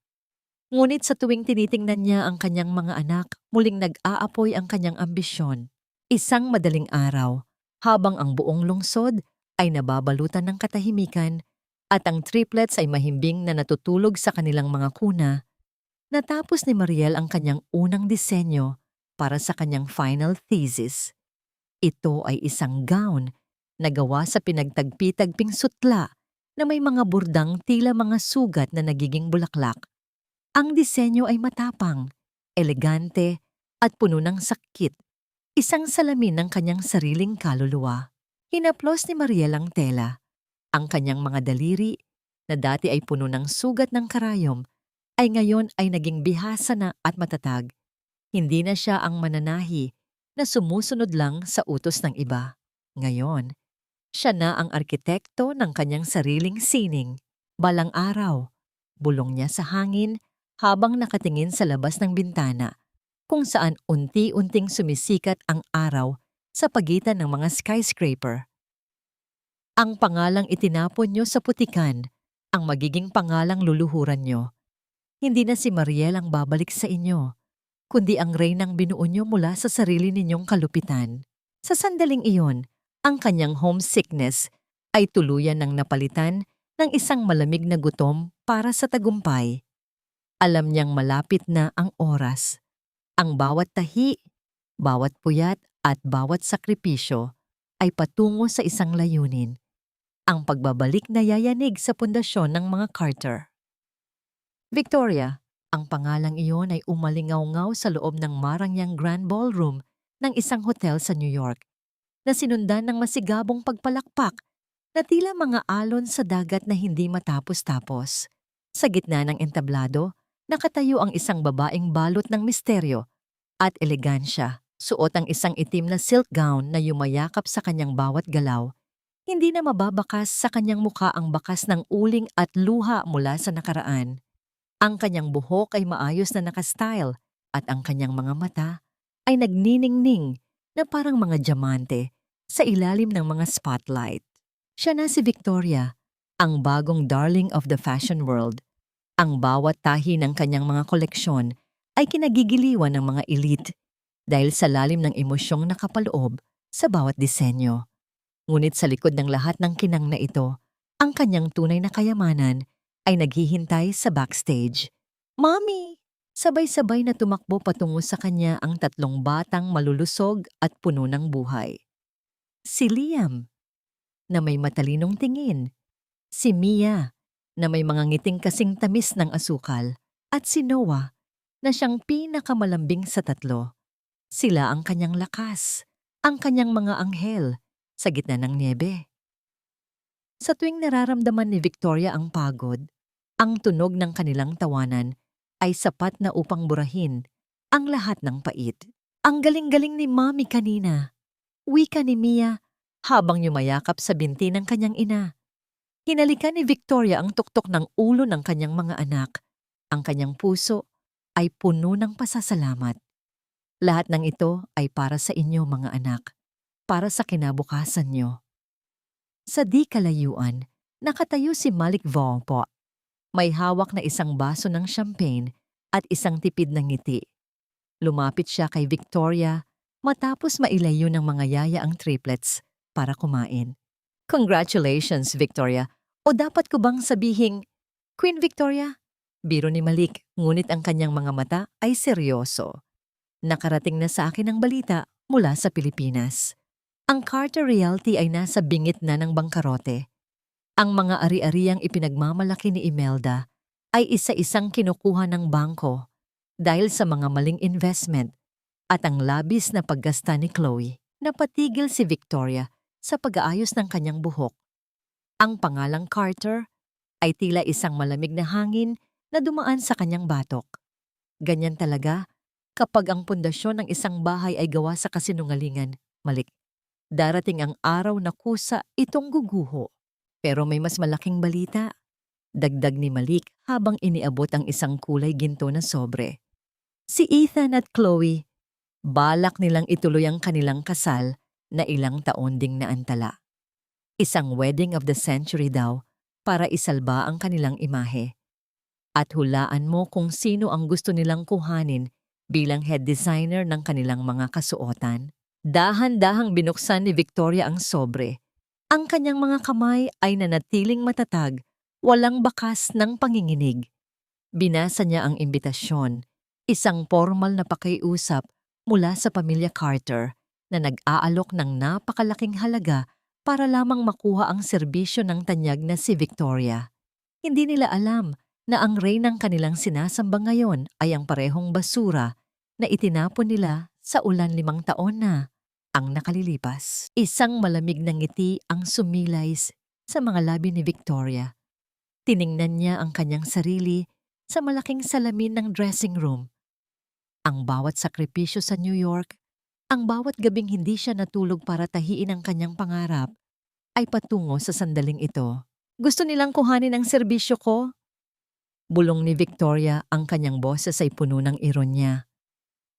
Ngunit sa tuwing tinitingnan niya ang kanyang mga anak, muling nag-aapoy ang kanyang ambisyon. Isang madaling araw, habang ang buong lungsod ay nababalutan ng katahimikan at ang triplets ay mahimbing na natutulog sa kanilang mga kuna, natapos ni Mariel ang kanyang unang disenyo para sa kanyang final thesis. Ito ay isang gown na gawa sa pinagtagpi-tagping sutla na may mga burdang tila mga sugat na nagiging bulaklak. Ang disenyo ay matapang, elegante at puno ng sakit, isang salamin ng kanyang sariling kaluluwa. Hinaplos ni Mariel ang tela. Ang kanyang mga daliri, na dati ay puno ng sugat ng karayom, ay ngayon ay naging bihasa na at matatag. Hindi na siya ang mananahi na sumusunod lang sa utos ng iba. Ngayon, siya na ang arkitekto ng kanyang sariling sining. Balang araw, bulong niya sa hangin habang nakatingin sa labas ng bintana, kung saan unti-unting sumisikat ang araw sa pagitan ng mga skyscraper. Ang pangalang itinapon niyo sa putikan, ang magiging pangalang luluhuran niyo. Hindi na si Mariel ang babalik sa inyo, kundi ang reynang binuo niyo mula sa sarili ninyong kalupitan. Sa sandaling iyon, ang kanyang homesickness ay tuluyan ng napalitan ng isang malamig na gutom para sa tagumpay. Alam niyang malapit na ang oras. Ang bawat tahi, bawat puyat at bawat sakripisyo ay patungo sa isang layunin, ang pagbabalik na yayanig sa pundasyon ng mga Carter. Victoria, ang pangalang iyon ay umalingaw-ngaw sa loob ng marangyang Grand Ballroom ng isang hotel sa New York, na sinundan ng masigabong pagpalakpak na tila mga alon sa dagat na hindi matapos-tapos. Sa gitna ng entablado, nakatayo ang isang babaeng balot ng misteryo at elegansya. Suot ang isang itim na silk gown na yumayakap sa kanyang bawat galaw. Hindi na mababakas sa kanyang mukha ang bakas ng uling at luha mula sa nakaraan. Ang kanyang buhok ay maayos na nakastyle at ang kanyang mga mata ay nagniningning na parang mga diamante sa ilalim ng mga spotlight. Siya na si Victoria, ang bagong darling of the fashion world. Ang bawat tahi ng kanyang mga koleksyon ay kinagigiliwan ng mga elite dahil sa lalim ng emosyong nakapaloob sa bawat disenyo. Ngunit sa likod ng lahat ng kinang na ito, ang kanyang tunay na kayamanan ay naghihintay sa backstage. "Mommy!" Sabay-sabay na tumakbo patungo sa kanya ang tatlong batang malulusog at puno ng buhay. Si Liam, na may matalinong tingin. Si Mia, na may mga ngiting kasing tamis ng asukal. At si Noah, na siyang pinakamalambing sa tatlo. Sila ang kanyang lakas, ang kanyang mga anghel sa gitna ng niebe. Sa tuwing nararamdaman ni Victoria ang pagod, ang tunog ng kanilang tawanan ay sapat na upang burahin ang lahat ng pait. "Ang galing-galing ni Mommy kanina," wika ni Mia habang yumayakap sa binti ng kanyang ina. Hinalikan ni Victoria ang tuktok ng ulo ng kanyang mga anak. Ang kanyang puso ay puno ng pasasalamat. Lahat ng ito ay para sa inyo, mga anak, para sa kinabukasan nyo. Sa di kalayuan, nakatayo si Malik Vaughn. May hawak na isang baso ng champagne at isang tipid ng ngiti. Lumapit siya kay Victoria matapos mailayo ng mga yaya ang triplets para kumain. "Congratulations, Victoria. O dapat ko bang sabihing, Queen Victoria?" Biro ni Malik, ngunit ang kanyang mga mata ay seryoso. "Nakarating na sa akin ang balita mula sa Pilipinas. Ang Carter Realty ay nasa bingit na ng bangkarote. Ang mga ari-ariang ipinagmamalaki ni Imelda ay isa-isang kinukuha ng bangko dahil sa mga maling investment at ang labis na paggasta ni Chloe." Napatigil si Victoria sa pag-aayos ng kanyang buhok. Ang pangalang Carter ay tila isang malamig na hangin na dumaan sa kanyang batok. Ganyan talaga kapag ang pundasyon ng isang bahay ay gawa sa kasinungalingan, Malik. Darating ang araw na kusa itong guguho. Pero may mas malaking balita, dagdag ni Malik habang iniabot ang isang kulay ginto na sobre. Si Ethan at Chloe, balak nilang ituloy ang kanilang kasal na ilang taon ding naantala. Isang wedding of the century daw para isalba ang kanilang imahe. At hulaan mo kung sino ang gusto nilang kuhanin bilang head designer ng kanilang mga kasuotan. Dahan-dahang binuksan ni Victoria ang sobre. Ang kanyang mga kamay ay nanatiling matatag, walang bakas ng panginginig. Binasa niya ang imbitasyon, isang formal na pakiusap mula sa pamilya Carter na nag-aalok ng napakalaking halaga para lamang makuha ang serbisyo ng tanyag na si Victoria. Hindi nila alam na ang reynang kanilang sinasamba ngayon ay ang parehong basura na itinapon nila sa ulan 5 taon na ang nakalilipas. Isang malamig na ngiti ang sumilay sa mga labi ni Victoria. Tiningnan niya ang kanyang sarili sa malaking salamin ng dressing room. Ang bawat sakripisyo sa New York, ang bawat gabing hindi siya natulog para tahiin ang kanyang pangarap, ay patungo sa sandaling ito. "Gusto nilang kuhanin ang serbisyo ko?" Bulong ni Victoria, ang kanyang boses ay puno ng ironya.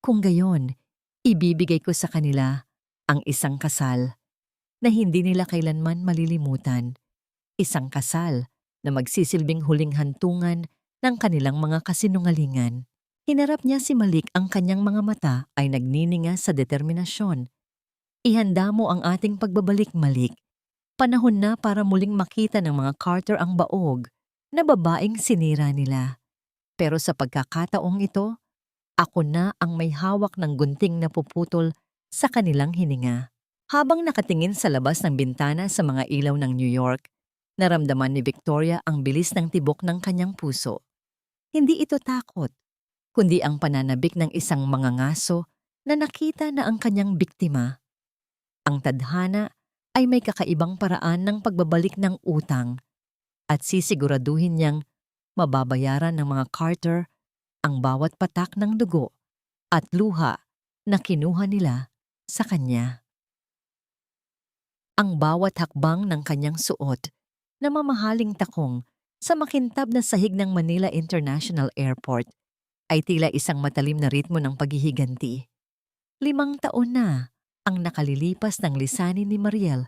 "Kung gayon, ibibigay ko sa kanila ang isang kasal na hindi nila kailanman malilimutan. Isang kasal na magsisilbing huling hantungan ng kanilang mga kasinungalingan." Hinarap niya si Malik, ang kanyang mga mata ay nagnininga sa determinasyon. "Ihanda mo ang ating pagbabalik, Malik, Panahon na para muling makita ng mga Carter ang baog na babaeng sinira nila. Pero sa pagkakataong ito, ako na ang may hawak ng gunting na puputol sa kanilang hininga. Habang nakatingin sa labas ng bintana sa mga ilaw ng New York, naramdaman ni Victoria ang bilis ng tibok ng kanyang puso. Hindi ito takot, kundi ang pananabik ng isang mangangaso na nakita na ang kanyang biktima. Ang tadhana ay may kakaibang paraan ng pagbabalik ng utang at sisiguraduhin niyang mababayaran ng mga Carter ang bawat patak ng dugo at luha na kinuha nila sa kanya. Ang bawat hakbang ng kanyang suot na mamahaling takong sa makintab na sahig ng Manila International Airport ay tila isang matalim na ritmo ng paghihiganti. 5 taon na ang nakalilipas ng lisanin ni Mariel.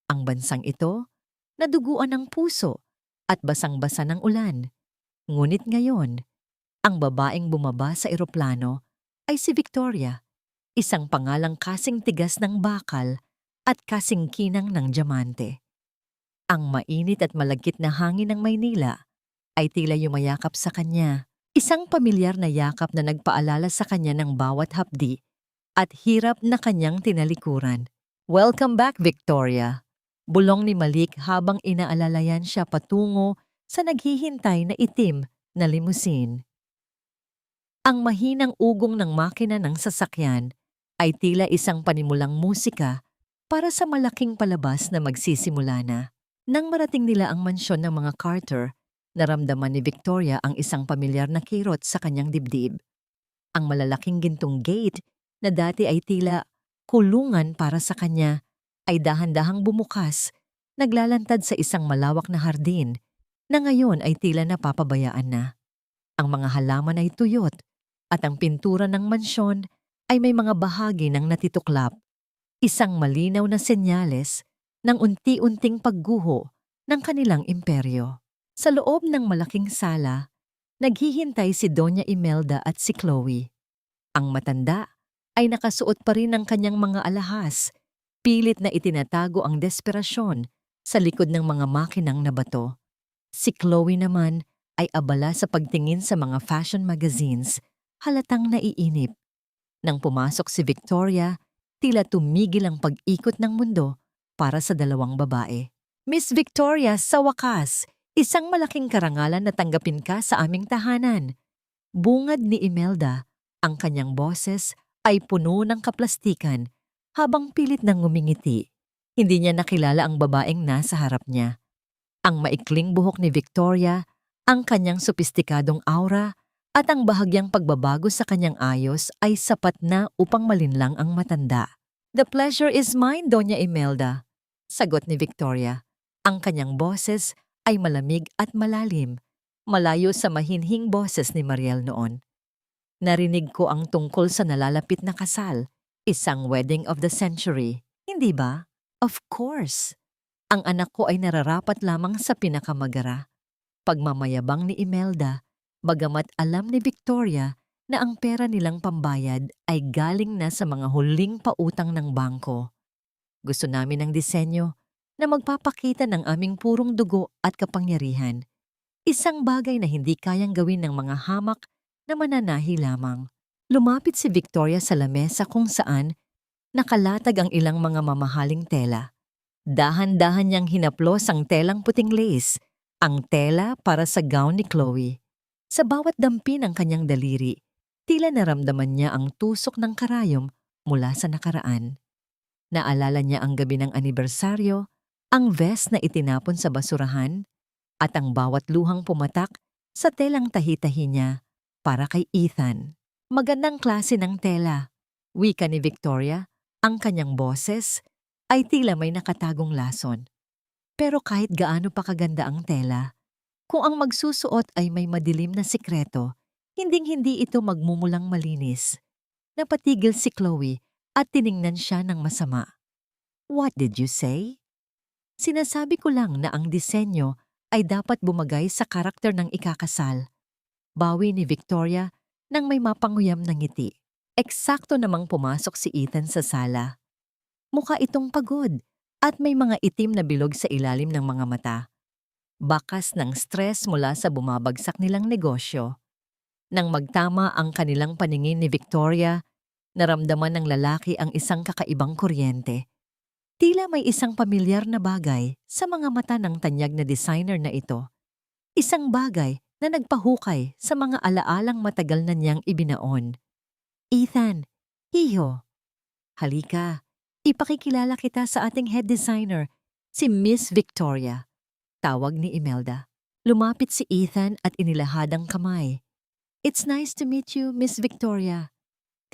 Ang bansang ito, naduguan ng puso at basang-basa ng ulan. Ngunit ngayon, ang babaeng bumaba sa eroplano ay si Victoria, isang pangalang kasing tigas ng bakal at kasing kinang ng diamante. Ang mainit at malagkit na hangin ng Maynila ay tila yumayakap sa kanya, isang pamilyar na yakap na nagpaalala sa kanya ng bawat hapdi at hirap na kanyang tinalikuran. "Welcome back, Victoria," bulong ni Malik habang inaalalayan siya patungo sa naghihintay na itim na limusin. Ang mahinang ugong ng makina ng sasakyan ay tila isang panimulang musika para sa malaking palabas na magsisimula na. Nang marating nila ang mansyon ng mga Carter, naramdaman ni Victoria ang isang pamilyar na kirot sa kanyang dibdib. Ang malalaking gintong gate na dati ay tila kulungan para sa kanya ay dahan-dahang bumukas, naglalantad sa isang malawak na hardin na ngayon ay tila napapabayaan na. Ang mga halaman ay tuyot at ang pintura ng mansyon ay may mga bahagi ng natituklap. Isang malinaw na senyales ng unti-unting pagguho ng kanilang imperyo. Sa loob ng malaking sala, naghihintay si Doña Imelda at si Chloe. Ang matanda ay nakasuot pa rin ng kanyang mga alahas, pilit na itinatago ang desperasyon sa likod ng mga makinang na bato. Si Chloe naman ay abala sa pagtingin sa mga fashion magazines, halatang naiinip. Nang pumasok si Victoria, tila tumigil ang pag-ikot ng mundo para sa dalawang babae. "Miss Victoria, sa wakas, isang malaking karangalan na tanggapin ka sa aming tahanan." Bungad ni Imelda, ang kanyang boses ay puno ng kaplastikan habang pilit nang ngumingiti. Hindi niya nakilala ang babaeng nasa harap niya. Ang maikling buhok ni Victoria, ang kanyang sopistikadong aura, at ang bahagyang pagbabago sa kanyang ayos ay sapat na upang malinlang ang matanda. "The pleasure is mine, Doña Imelda," sagot ni Victoria. Ang kanyang boses ay malamig at malalim, malayo sa mahinhing boses ni Mariel noon. "Narinig ko ang tungkol sa nalalapit na kasal, isang wedding of the century, hindi ba?" "Of course. Ang anak ko ay nararapat lamang sa pinakamagara." Pagmamayabang ni Imelda, bagamat alam ni Victoria na ang pera nilang pambayad ay galing na sa mga huling pautang ng bangko. "Gusto namin ng disenyo na magpapakita ng aming purong dugo at kapangyarihan. Isang bagay na hindi kayang gawin ng mga hamak na mananahi lamang." Lumapit si Victoria sa lamesa kung saan nakalatag ang ilang mga mamahaling tela. Dahan-dahan niyang hinaplos ang telang puting lace, ang tela para sa gown ni Chloe. Sa bawat dampi ng kanyang daliri, tila naramdaman niya ang tusok ng karayom mula sa nakaraan. Naalala niya ang gabi ng anibersaryo, ang vest na itinapon sa basurahan, at ang bawat luhang pumatak sa telang tahi-tahi niya para kay Ethan. "Magandang klase ng tela," wika ni Victoria, ang kanyang boses ay tila may nakatagong lason. "Pero kahit gaano pa kaganda ang tela, kung ang magsusuot ay may madilim na sikreto, hinding-hindi ito magmumulang malinis." Napatigil si Chloe at tiningnan siya ng masama. "What did you say?" "Sinasabi ko lang na ang disenyo ay dapat bumagay sa karakter ng ikakasal." Bawi ni Victoria nang may mapanguyam na ngiti. Eksakto namang pumasok si Ethan sa sala. Mukha itong pagod At may mga itim na bilog sa ilalim ng mga mata. Bakas ng stress mula sa bumabagsak nilang negosyo. Nang magtama ang kanilang paningin ni Victoria, naramdaman ng lalaki ang isang kakaibang kuryente. Tila may isang pamilyar na bagay sa mga mata ng tanyag na designer na ito. Isang bagay na nagpahukay sa mga alaalang matagal na niyang ibinaon. Ethan, hiho, halika, ipakikilala kita sa ating head designer, si Miss Victoria. Tawag ni Imelda. Lumapit si Ethan at inilahad ang kamay. It's nice to meet you, Miss Victoria.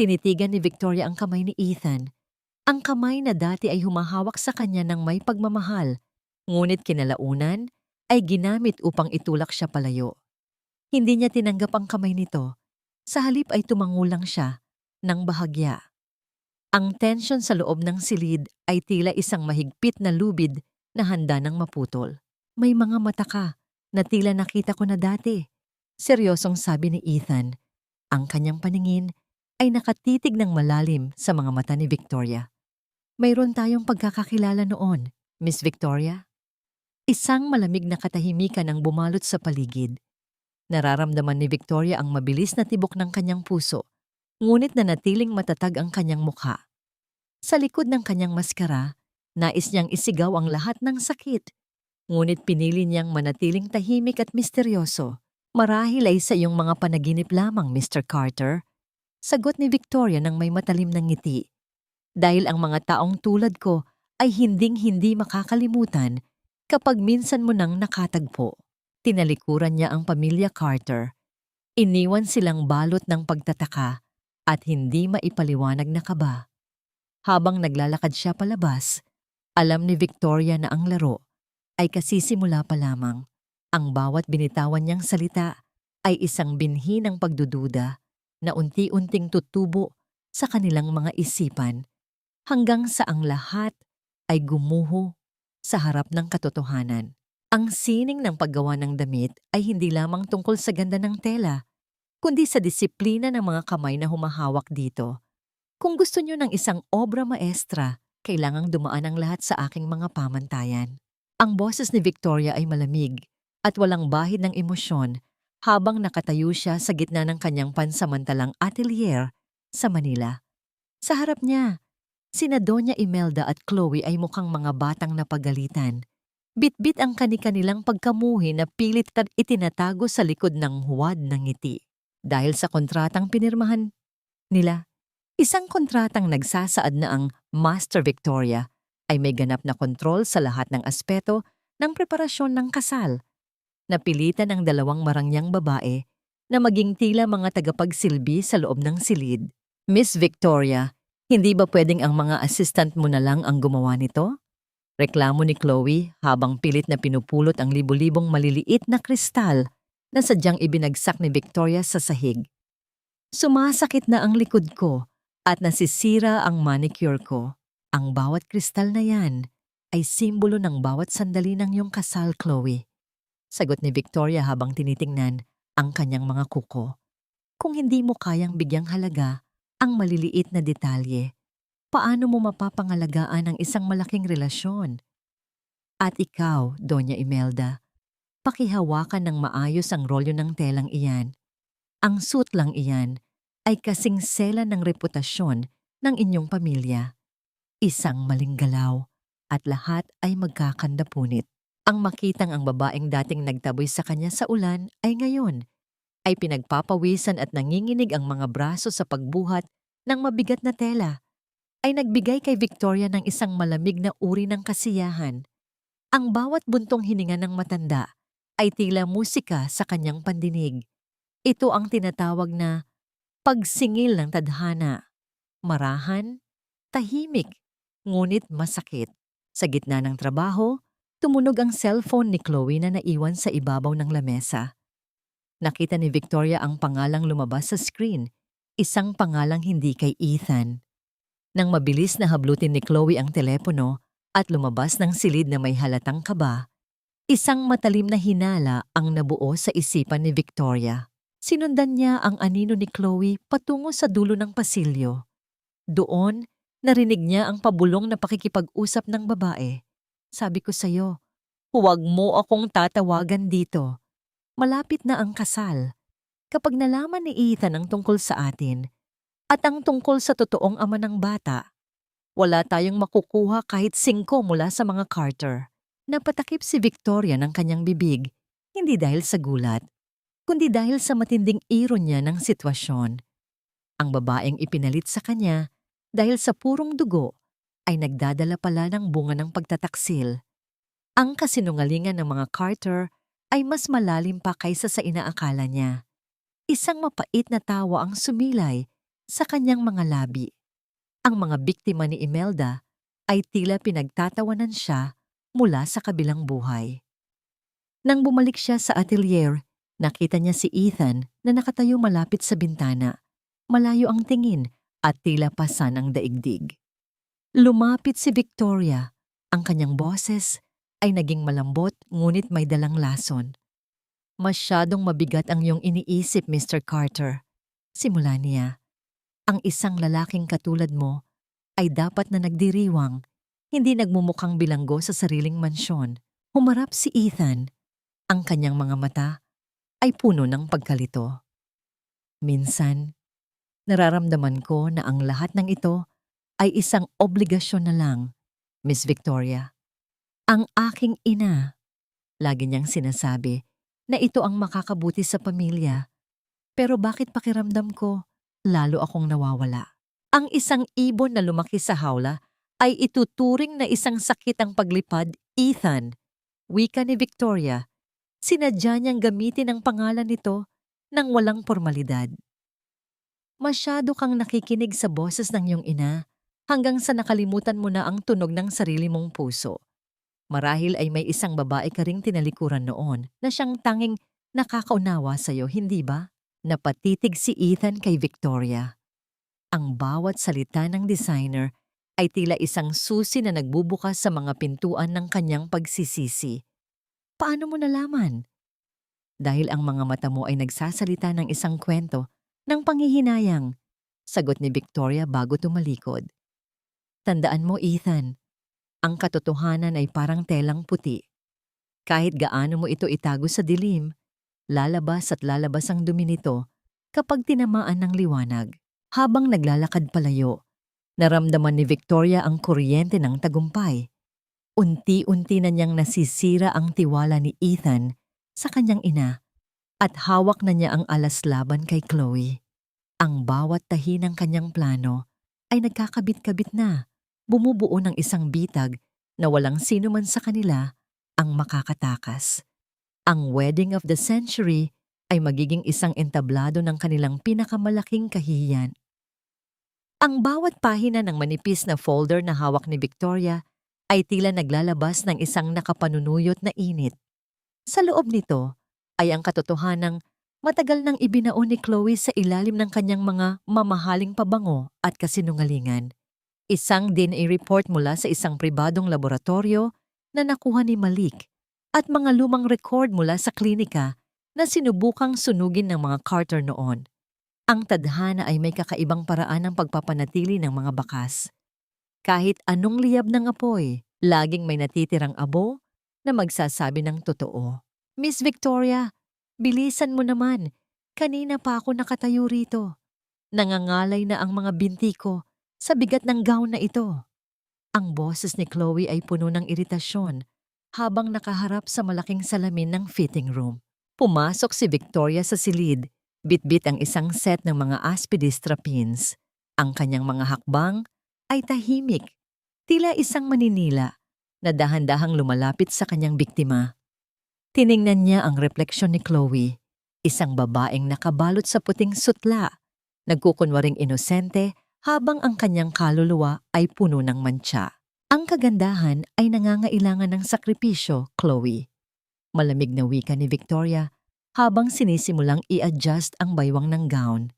Tinitigan ni Victoria ang kamay ni Ethan. Ang kamay na dati ay humahawak sa kanya ng may pagmamahal, ngunit kinalaunan ay ginamit upang itulak siya palayo. Hindi niya tinanggap ang kamay nito. Sa halip ay tumangulang siya ng bahagya. Ang tensyon sa loob ng silid ay tila isang mahigpit na lubid na handa ng maputol. May mga mata ka na tila nakita ko na dati. Seryosong sabi ni Ethan. Ang kanyang paningin ay nakatitig ng malalim sa mga mata ni Victoria. Mayroon tayong pagkakakilala noon, Miss Victoria. Isang malamig na katahimikan ang bumalot sa paligid. Nararamdaman ni Victoria ang mabilis na tibok ng kanyang puso, ngunit nanatiling matatag ang kanyang mukha. Sa likod ng kanyang maskara, nais niyang isigaw ang lahat ng sakit. Ngunit pinili niyang manatiling tahimik at misteryoso. Marahil ay sa iyong mga panaginip lamang, Mr. Carter. Sagot ni Victoria ng may matalim na ngiti. Dahil ang mga taong tulad ko ay hinding-hindi makakalimutan kapag minsan mo nang nakatagpo. Tinalikuran niya ang pamilya Carter. Iniwan silang balot ng pagtataka at hindi maipaliwanag na kaba. Habang naglalakad siya palabas, alam ni Victoria na ang laro ay kasisimula pa lamang. Ang bawat binitawan niyang salita ay isang binhi ng pagdududa na unti-unting tutubo sa kanilang mga isipan hanggang sa ang lahat ay gumuho sa harap ng katotohanan. Ang sining ng paggawa ng damit ay hindi lamang tungkol sa ganda ng tela, kundi sa disiplina ng mga kamay na humahawak dito. Kung gusto niyo ng isang obra maestra, kailangang dumaan ang lahat sa aking mga pamantayan. Ang boses ni Victoria ay malamig at walang bahid ng emosyon habang nakatayo siya sa gitna ng kanyang pansamantalang atelier sa Manila. Sa harap niya, sina Doña Imelda at Chloe ay mukhang mga batang napagalitan. Bitbit ang kani-kanilang pagkamuhi na pilit at itinatago sa likod ng huwad ng ngiti. Dahil sa kontratang pinirmahan nila, isang kontratang nagsasaad na ang Master Victoria ay may ganap na kontrol sa lahat ng aspeto ng preparasyon ng kasal. Napilitan ang dalawang marangyang babae na maging tila mga tagapagsilbi sa loob ng silid. Miss Victoria, hindi ba pwedeng ang mga assistant mo na lang ang gumawa nito? Reklamo ni Chloe habang pilit na pinupulot ang libu-libong maliliit na kristal na sadyang ibinagsak ni Victoria sa sahig. Sumasakit na ang likod ko at nasisira ang manicure ko. Ang bawat kristal na yan ay simbolo ng bawat sandali ng iyong kasal, Chloe. Sagot ni Victoria habang tinitingnan ang kanyang mga kuko. Kung hindi mo kayang bigyang halaga ang maliliit na detalye, paano mo mapapangalagaan ang isang malaking relasyon? At ikaw, Doña Imelda, pakihawakan ng maayos ang rolyo ng telang iyan. Ang suit lang iyan ay kasing sela ng reputasyon ng inyong pamilya. Isang maling galaw at lahat ay magkakandapunit. Ang makitang ang babaeng dating nagtaboy sa kanya sa ulan ay ngayon ay pinagpapawisan at nanginginig ang mga braso sa pagbuhat ng mabigat na tela ay nagbigay kay Victoria ng isang malamig na uri ng kasiyahan. Ang bawat buntong hininga ng matanda ay tila musika sa kanyang pandinig. Ito ang tinatawag na pagsingil ng tadhana. Marahan, tahimik, ngunit masakit. Sa gitna ng trabaho, tumunog ang cellphone ni Chloe na naiwan sa ibabaw ng lamesa. Nakita ni Victoria ang pangalang lumabas sa screen, isang pangalang hindi kay Ethan. Nang mabilis na hablutin ni Chloe ang telepono at lumabas ng silid na may halatang kaba, isang matalim na hinala ang nabuo sa isipan ni Victoria. Sinundan niya ang anino ni Chloe patungo sa dulo ng pasilyo. Doon, Narinig niya ang pabulong na pakikipag-usap ng babae. Sabi ko sa'yo, huwag mo akong tatawagan dito. Malapit na ang kasal. Kapag nalaman ni Ethan ang tungkol sa atin at ang tungkol sa totoong ama ng bata, wala tayong makukuha kahit 5 mula sa mga Carter. Napatakip si Victoria ng kanyang bibig, hindi dahil sa gulat, kundi dahil sa matinding ironya ng sitwasyon. Ang babaeng ipinalit sa kanya dahil sa purong dugo ay nagdadala pala ng bunga ng pagtataksil. Ang kasinungalingan ng mga Carter ay mas malalim pa kaysa sa inaakala niya. Isang mapait na tawa ang sumilay sa kanyang mga labi. Ang mga biktima ni Imelda ay tila pinagtatawanan siya mula sa kabilang buhay. Nang bumalik siya sa atelier, nakita niya si Ethan na nakatayo malapit sa bintana. Malayo ang tingin at tila pasan ang daigdig. Lumapit si Victoria. Ang kanyang boses ay naging malambot ngunit may dalang lason. Masyadong mabigat ang iyong iniisip, Mr. Carter. Simula niya. Ang isang lalaking katulad mo ay dapat na nagdiriwang, hindi nagmumukhang bilanggo sa sariling mansyon. Humarap si Ethan. Ang kanyang mga mata ay puno ng pagkalito. Minsan, nararamdaman ko na ang lahat ng ito ay isang obligasyon na lang, Miss Victoria. Ang aking ina, lagi niyang sinasabi na ito ang makakabuti sa pamilya. Pero bakit pakiramdam ko, lalo akong nawawala? Ang isang ibon na lumaki sa hawla ay ituturing na isang sakit ang paglipad, Ethan. Wika ni Victoria, sinadya niyang gamitin ang pangalan nito nang walang formalidad. Masyado kang nakikinig sa boses ng iyong ina hanggang sa nakalimutan mo na ang tunog ng sarili mong puso. Marahil ay may isang babae ka ring tinalikuran noon na siyang tanging nakakaunawa sa'yo, hindi ba? Napatitig si Ethan kay Victoria. Ang bawat salita ng designer ay tila isang susi na nagbubukas sa mga pintuan ng kanyang pagsisisi. Paano mo nalaman? Dahil ang mga mata mo ay nagsasalita ng isang kwento ng panghihinayang, sagot ni Victoria bago tumalikod. Tandaan mo, Ethan, ang katotohanan ay parang telang puti. Kahit gaano mo ito itago sa dilim, lalabas at lalabas ang dumi nito kapag tinamaan ng liwanag. Habang naglalakad palayo, naramdaman ni Victoria ang kuryente ng tagumpay. Unti-unti na niyang nasisira ang tiwala ni Ethan sa kanyang ina at hawak na niya ang alas laban kay Chloe. Ang bawat tahi ng kanyang plano ay nagkakabit-kabit na, bumubuo ng isang bitag na walang sino man sa kanila ang makakatakas. Ang wedding of the century ay magiging isang entablado ng kanilang pinakamalaking kahihiyan. Ang bawat pahina ng manipis na folder na hawak ni Victoria ay tila naglalabas ng isang nakapanunuyot na init. Sa loob nito ay ang katotohanang matagal nang ibinao ni Chloe sa ilalim ng kanyang mga mamahaling pabango at kasinungalingan. Isang DNA report mula sa isang pribadong laboratorio na nakuha ni Malik at mga lumang record mula sa klinika na sinubukang sunugin ng mga Carter noon. Ang tadhana ay may kakaibang paraan ng pagpapanatili ng mga bakas. Kahit anong liyab ng apoy, laging may natitirang abo na magsasabi ng totoo. Miss Victoria, bilisan mo naman. Kanina pa ako nakatayo rito. Nangangalay na ang mga binti ko sa bigat ng gown na ito. Ang boses ni Chloe ay puno ng iritasyon habang nakaharap sa malaking salamin ng fitting room. Pumasok si Victoria sa silid, bitbit ang isang set ng mga aspidistra pins. Ang kanyang mga hakbang ay tahimik, tila isang maninila na dahan-dahang lumalapit sa kanyang biktima. Tiningnan niya ang refleksyon ni Chloe, isang babaeng nakabalot sa puting sutla, nagkukunwaring inosente habang ang kanyang kaluluwa ay puno ng mantsa. Ang kagandahan ay nangangailangan ng sakripisyo, Chloe. Malamig na wika ni Victoria habang sinisimulang i-adjust ang baywang ng gown.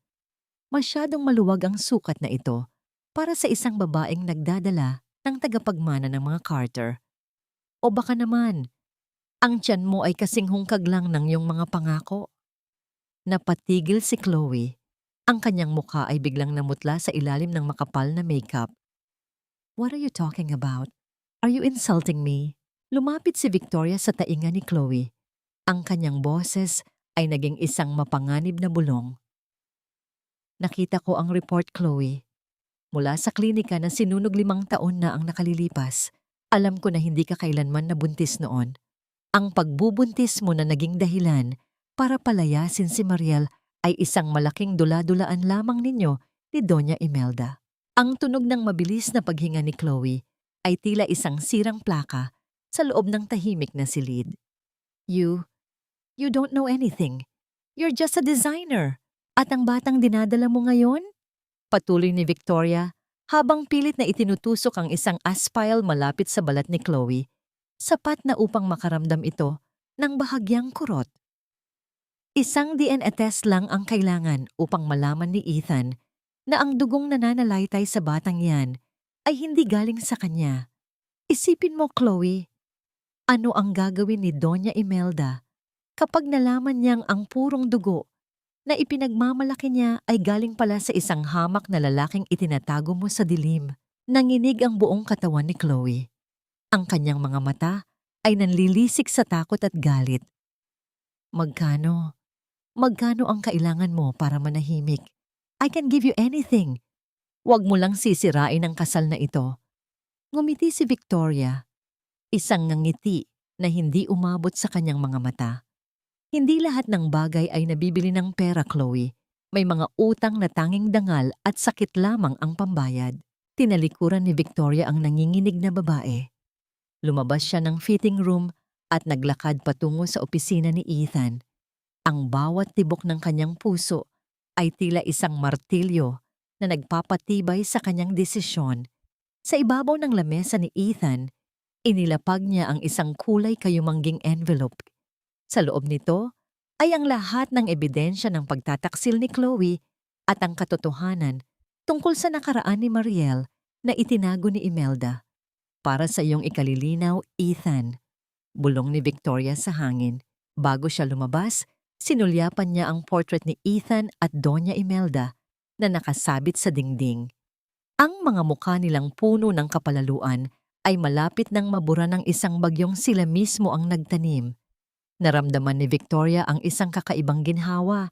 Masyadong maluwag ang sukat na ito para sa isang babaeng nagdadala ng tagapagmana ng mga Carter. O baka naman, ang tiyan mo ay kasing hungkag lang ng iyong mga pangako. Napatigil si Chloe. Ang kanyang mukha ay biglang namutla sa ilalim ng makapal na makeup. What are you talking about? Are you insulting me? Lumapit si Victoria sa tainga ni Chloe. Ang kanyang boses ay naging isang mapanganib na bulong. Nakita ko ang report, Chloe. Mula sa klinika na sinunog 5 taon na ang nakalilipas, alam ko na hindi ka kailanman nabuntis noon. Ang pagbubuntis mo na naging dahilan para palayasin si Mariel ay isang malaking dula-dulaan lamang ninyo ni Doña Imelda. Ang tunog ng mabilis na paghinga ni Chloe ay tila isang sirang plaka sa loob ng tahimik na silid. You don't know anything. You're just a designer. At ang batang dinadala mo ngayon? Patuloy ni Victoria habang pilit na itinutusok ang isang aspile malapit sa balat ni Chloe, sapat na upang makaramdam ito ng bahagyang kurot. Isang DNA test lang ang kailangan upang malaman ni Ethan na ang dugong nananalaytay sa batang yan ay hindi galing sa kanya. Isipin mo, Chloe, ano ang gagawin ni Doña Imelda kapag nalaman niyang ang purong dugo na ipinagmamalaki niya ay galing pala sa isang hamak na lalaking itinatago mo sa dilim. Nanginig ang buong katawan ni Chloe. Ang kanyang mga mata ay nanlilisik sa takot at galit. Magkano ang kailangan mo para manahimik? I can give you anything. Huwag mo lang sisirain ang kasal na ito. Ngumiti si Victoria, isang ngiti na hindi umabot sa kanyang mga mata. Hindi lahat ng bagay ay nabibili ng pera, Chloe. May mga utang na tanging dangal at sakit lamang ang pambayad. Tinalikuran ni Victoria ang nanginginig na babae. Lumabas siya ng fitting room at naglakad patungo sa opisina ni Ethan. Ang bawat tibok ng kanyang puso ay tila isang martilyo na nagpapatibay sa kanyang desisyon. Sa ibabaw ng lamesa ni Ethan, inilapag niya ang isang kulay kayumangging envelope. Sa loob nito ay ang lahat ng ebidensya ng pagtataksil ni Chloe at ang katotohanan tungkol sa nakaraan ni Mariel na itinago ni Imelda. Para sa iyong ikalilinaw, Ethan, bulong ni Victoria sa hangin. Bago siya lumabas, sinulyapan niya ang portrait ni Ethan at Doña Imelda na nakasabit sa dingding. Ang mga mukha nilang puno ng kapalaluan ay malapit nang mabura ng isang bagyong sila mismo ang nagtanim. Naramdaman ni Victoria ang isang kakaibang ginhawa,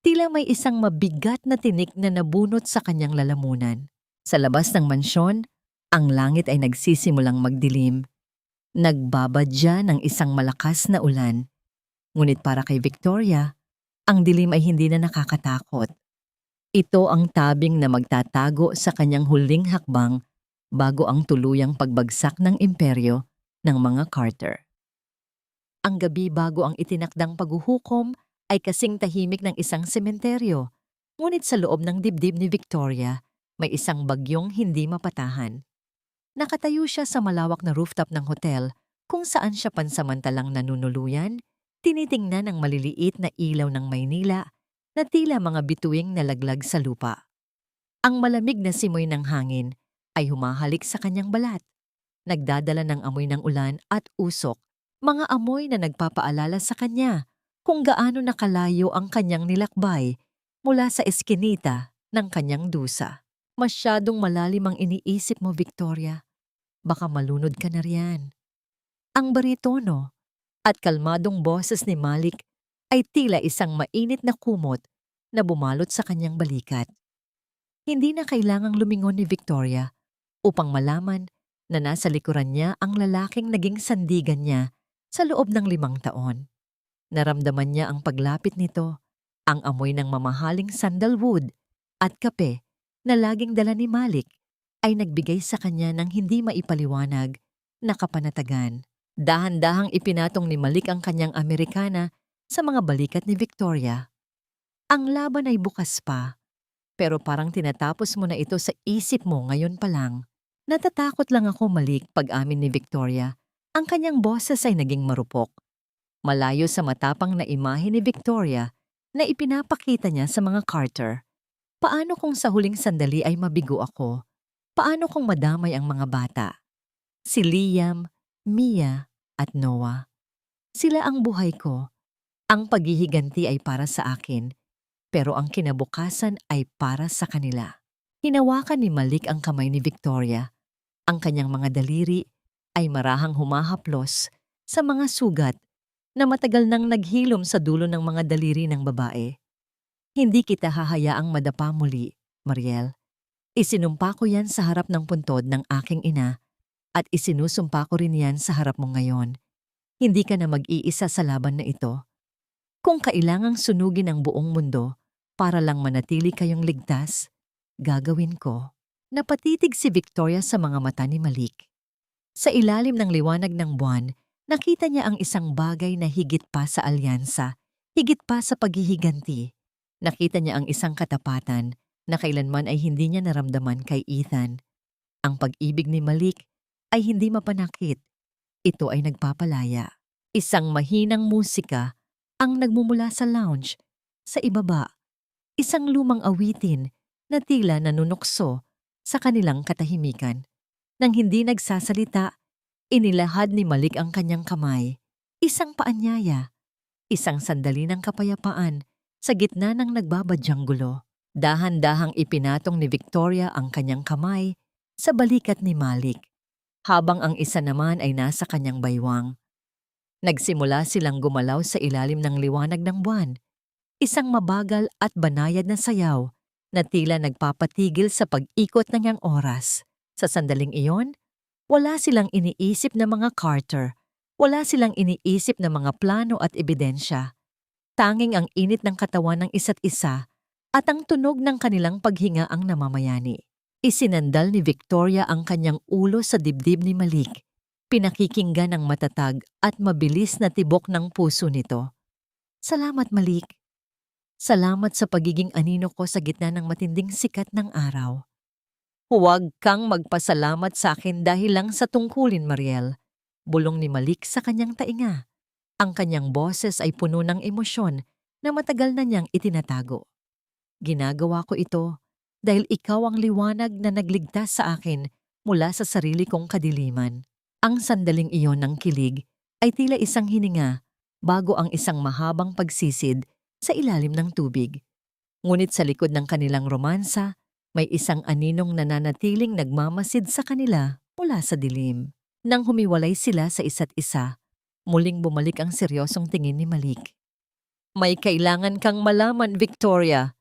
tila may isang mabigat na tinik na nabunot sa kanyang lalamunan. Sa labas ng mansyon, ang langit ay nagsisimulang magdilim. Nagbabadya ng isang malakas na ulan. Ngunit para kay Victoria, ang dilim ay hindi na nakakatakot. Ito ang tabing na magtatago sa kanyang huling hakbang bago ang tuluyang pagbagsak ng imperyo ng mga Carter. Ang gabi bago ang itinakdang paghuhukom ay kasing tahimik ng isang sementeryo, ngunit sa loob ng dibdib ni Victoria may isang bagyong hindi mapatahan. Nakatayo siya sa malawak na rooftop ng hotel kung saan siya pansamantalang nanunuluyan, tinitingnan ang maliliit na ilaw ng Maynila na tila mga bituing nalaglag sa lupa. Ang malamig na simoy ng hangin ay humahalik sa kanyang balat, nagdadala ng amoy ng ulan at usok. Mga amoy na nagpapaalala sa kanya kung gaano nakalayo ang kanyang nilakbay mula sa eskinita ng kanyang dusa. Masyadong malalim ang iniisip mo, Victoria. Baka malunod ka na riyan. Ang baritono at kalmadong boses ni Malik ay tila isang mainit na kumot na bumalot sa kanyang balikat. Hindi na kailangang lumingon ni Victoria upang malaman na nasa likuran niya ang lalaking naging sandigan niya sa loob ng 5 taon. Naramdaman niya ang paglapit nito, ang amoy ng mamahaling sandalwood at kape na laging dala ni Malik ay nagbigay sa kanya ng hindi maipaliwanag na kapanatagan. Dahan-dahang ipinatong ni Malik ang kanyang Amerikana sa mga balikat ni Victoria. Ang laban ay bukas pa, pero parang tinatapos mo na ito sa isip mo ngayon pa lang. Natatakot lang ako, Malik, pag-amin ni Victoria. Ang kanyang boses ay naging marupok. Malayo sa matapang na imahe ni Victoria na ipinapakita niya sa mga Carter. Paano kung sa huling sandali ay mabigo ako? Paano kung madamay ang mga bata? Si Liam, Mia, at Noah. Sila ang buhay ko. Ang paghihiganti ay para sa akin, pero ang kinabukasan ay para sa kanila. Hinawakan ni Malik ang kamay ni Victoria. Ang kanyang mga daliri ay marahang humahaplos sa mga sugat na matagal nang naghilom sa dulo ng mga daliri ng babae. Hindi kita hahayaang madapa muli, Mariel. Isinumpa ko yan sa harap ng puntod ng aking ina at isinusumpa ko rin yan sa harap mo ngayon. Hindi ka na mag-iisa sa laban na ito. Kung kailangang sunugin ang buong mundo para lang manatili kayong ligtas, gagawin ko. Napatitig si Victoria sa mga mata ni Malik. Sa ilalim ng liwanag ng buwan, nakita niya ang isang bagay na higit pa sa alyansa, higit pa sa paghihiganti. Nakita niya ang isang katapatan na kailanman ay hindi niya naramdaman kay Ethan. Ang pag-ibig ni Malik ay hindi mapanakit. Ito ay nagpapalaya. Isang mahinang musika ang nagmumula sa lounge. Sa ibaba, isang lumang awitin na tila nanunukso sa kanilang katahimikan. Nang hindi nagsasalita, inilahad ni Malik ang kanyang kamay. Isang paanyaya, isang sandali ng kapayapaan sa gitna ng nagbabadyang gulo. Dahan-dahang ipinatong ni Victoria ang kanyang kamay sa balikat ni Malik, habang ang isa naman ay nasa kanyang baywang. Nagsimula silang gumalaw sa ilalim ng liwanag ng buwan, isang mabagal at banayad na sayaw na tila nagpapatigil sa pag-ikot ng iyang oras. Sa sandaling iyon, wala silang iniisip na mga Carter, wala silang iniisip na mga plano at ebidensya. Tanging ang init ng katawan ng isa't isa at ang tunog ng kanilang paghinga ang namamayani. Isinandal ni Victoria ang kanyang ulo sa dibdib ni Malik. Pinakikinggan ng matatag at mabilis na tibok ng puso nito. Salamat, Malik. Salamat sa pagiging anino ko sa gitna ng matinding sikat ng araw. Huwag kang magpasalamat sa akin dahil lang sa tungkulin, Mariel. Bulong ni Malik sa kanyang tainga. Ang kanyang boses ay puno ng emosyon na matagal na niyang itinatago. Ginagawa ko ito dahil ikaw ang liwanag na nagligtas sa akin mula sa sarili kong kadiliman. Ang sandaling iyon ng kilig ay tila isang hininga bago ang isang mahabang pagsisid sa ilalim ng tubig. Ngunit sa likod ng kanilang romansa, may isang aninong nananatiling nagmamasid sa kanila mula sa dilim. Nang humiwalay sila sa isa't isa, muling bumalik ang seryosong tingin ni Malik. May kailangan kang malaman, Victoria.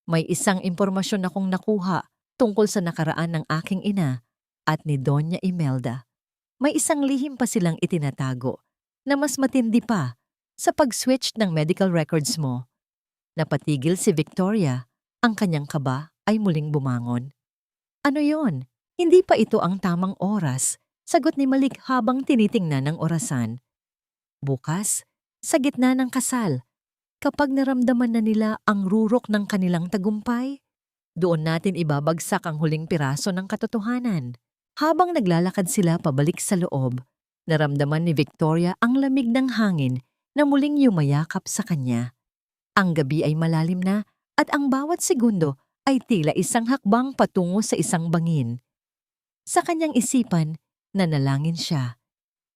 May isang impormasyon akong nakuha tungkol sa nakaraan ng aking ina at ni Doña Imelda. May isang lihim pa silang itinatago na mas matindi pa sa pag-switch ng medical records mo. Napatigil si Victoria, ang kanyang kaba ay muling bumangon. Ano yon? Hindi pa ito ang tamang oras, sagot ni Malik habang tinitingnan ng orasan. Bukas, sa gitna ng kasal, kapag naramdaman na nila ang rurok ng kanilang tagumpay, doon natin ibabagsak ang huling piraso ng katotohanan. Habang naglalakad sila pabalik sa loob, naramdaman ni Victoria ang lamig ng hangin na muling yumayakap sa kanya. Ang gabi ay malalim na at ang bawat segundo ay tila isang hakbang patungo sa isang bangin. Sa kanyang isipan, nanalangin siya.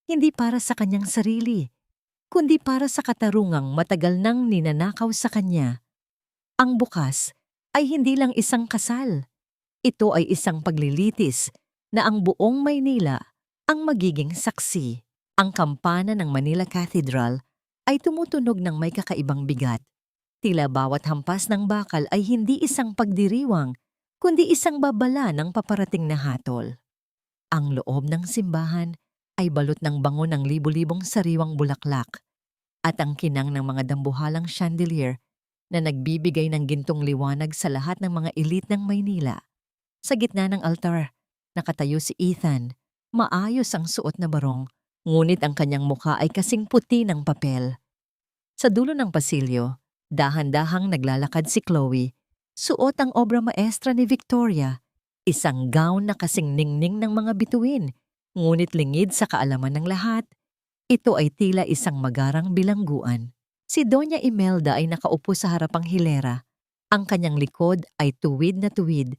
Hindi para sa kanyang sarili, kundi para sa katarungang matagal nang ninanakaw sa kanya. Ang bukas ay hindi lang isang kasal. Ito ay isang paglilitis na ang buong Maynila ang magiging saksi. Ang kampana ng Manila Cathedral ay tumutunog ng may kakaibang bigat. Tila bawat hampas ng bakal ay hindi isang pagdiriwang, kundi isang babala ng paparating na hatol. Ang loob ng simbahan ay balot ng bango ng libu-libong sariwang bulaklak at ang kinang ng mga dambuhalang chandelier na nagbibigay ng gintong liwanag sa lahat ng mga elite ng Maynila. Sa gitna ng altar, nakatayo si Ethan. Maayos ang suot na barong, ngunit ang kanyang mukha ay kasing puti ng papel. Sa dulo ng pasilyo, dahan-dahang naglalakad si Chloe. Suot ang obra maestra ni Victoria, isang gown na kasing ningning ng mga bituin, ngunit lingid sa kaalaman ng lahat. Ito ay tila isang magarang bilangguan. Si Doña Imelda ay nakaupo sa harapang hilera. Ang kanyang likod ay tuwid na tuwid.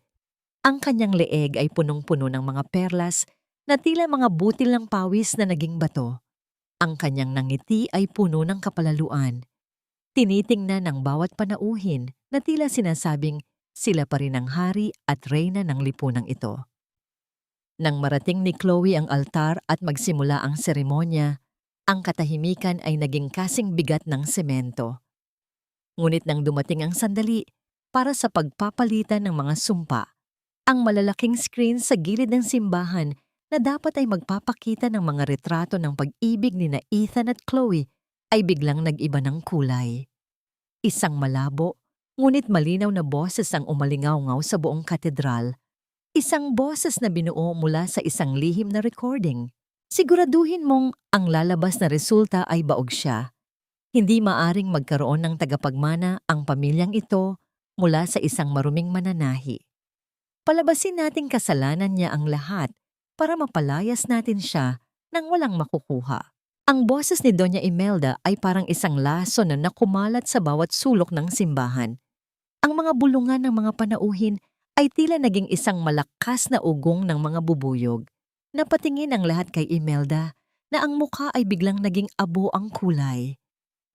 Ang kanyang leeg ay punong-puno ng mga perlas na tila mga butil ng pawis na naging bato. Ang kanyang nangiti ay puno ng kapalaluan. Tinitingnan ng bawat panauhin na tila sinasabing sila pa rin ang hari at reyna ng lipunang ito. Nang marating ni Chloe ang altar at magsimula ang seremonya, ang katahimikan ay naging kasing bigat ng semento. Ngunit nang dumating ang sandali para sa pagpapalitan ng mga sumpa, ang malalaking screen sa gilid ng simbahan na dapat ay magpapakita ng mga retrato ng pag-ibig ni na Ethan at Chloe ay biglang nag-iba ng kulay. Isang malabo, ngunit malinaw na boses ang umalingaw-ngaw sa buong katedral. Isang boses na binuo mula sa isang lihim na recording. Siguraduhin mong ang lalabas na resulta ay baog siya. Hindi maaring magkaroon ng tagapagmana ang pamilyang ito mula sa isang maruming mananahi. Palabasin nating kasalanan niya ang lahat para mapalayas natin siya nang walang makukuha. Ang boses ni Doña Imelda ay parang isang laso na nakumalat sa bawat sulok ng simbahan. Ang mga bulungan ng mga panauhin ay tila naging isang malakas na ugong ng mga bubuyog. Napatingin ang lahat kay Imelda na ang mukha ay biglang naging abo ang kulay.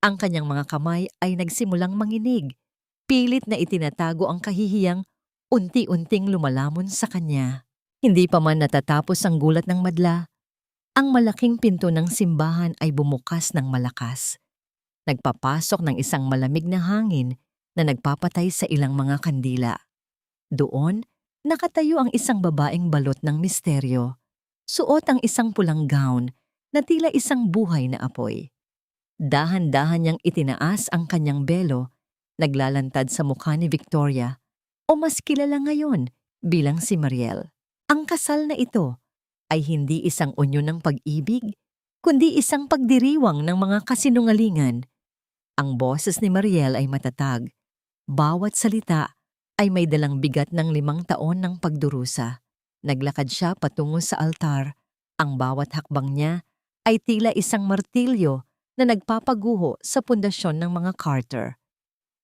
Ang kanyang mga kamay ay nagsimulang manginig. Pilit na itinatago ang kahihiyang unti-unting lumalamon sa kanya. Hindi pa man natatapos ang gulat ng madla, ang malaking pinto ng simbahan ay bumukas ng malakas. Nagpapasok ng isang malamig na hangin na nagpapatay sa ilang mga kandila. Doon, nakatayo ang isang babaeng balot ng misteryo. Suot ang isang pulang gown na tila isang buhay na apoy. Dahan-dahan niyang itinaas ang kanyang belo, naglalantad sa mukha ni Victoria, o mas kilala ngayon bilang si Mariel. Ang kasal na ito ay hindi isang unyon ng pag-ibig, kundi isang pagdiriwang ng mga kasinungalingan. Ang boses ni Mariel ay matatag. Bawat salita ay may dalang bigat ng 5 taon ng pagdurusa. Naglakad siya patungo sa altar. Ang bawat hakbang niya ay tila isang martilyo na nagpapaguho sa pundasyon ng mga Carter.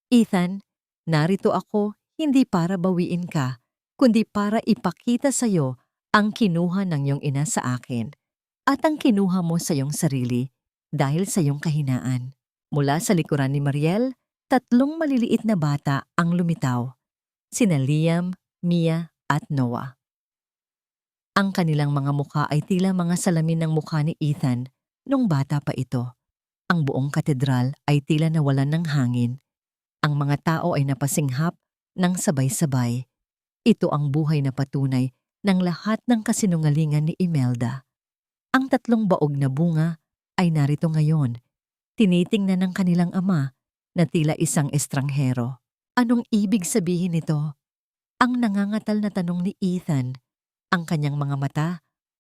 Ethan, narito ako hindi para bawiin ka, kundi para ipakita sa iyo ang kinuha ng iyong ina sa akin at ang kinuha mo sa iyong sarili dahil sa iyong kahinaan. Mula sa likuran ni Mariel, 3 maliliit na bata ang lumitaw, sina Liam, Mia at Noah. Ang kanilang mga mukha ay tila mga salamin ng mukha ni Ethan nung bata pa ito. Ang buong katedral ay tila nawalan ng hangin. Ang mga tao ay napasinghap ng sabay-sabay. Ito ang buhay na patunay ng lahat ng kasinungalingan ni Imelda. Ang 3 baog na bunga ay narito ngayon. Tinitingnan ng kanilang ama na tila isang estranghero. Anong ibig sabihin nito? Ang nangangatal na tanong ni Ethan. Ang kanyang mga mata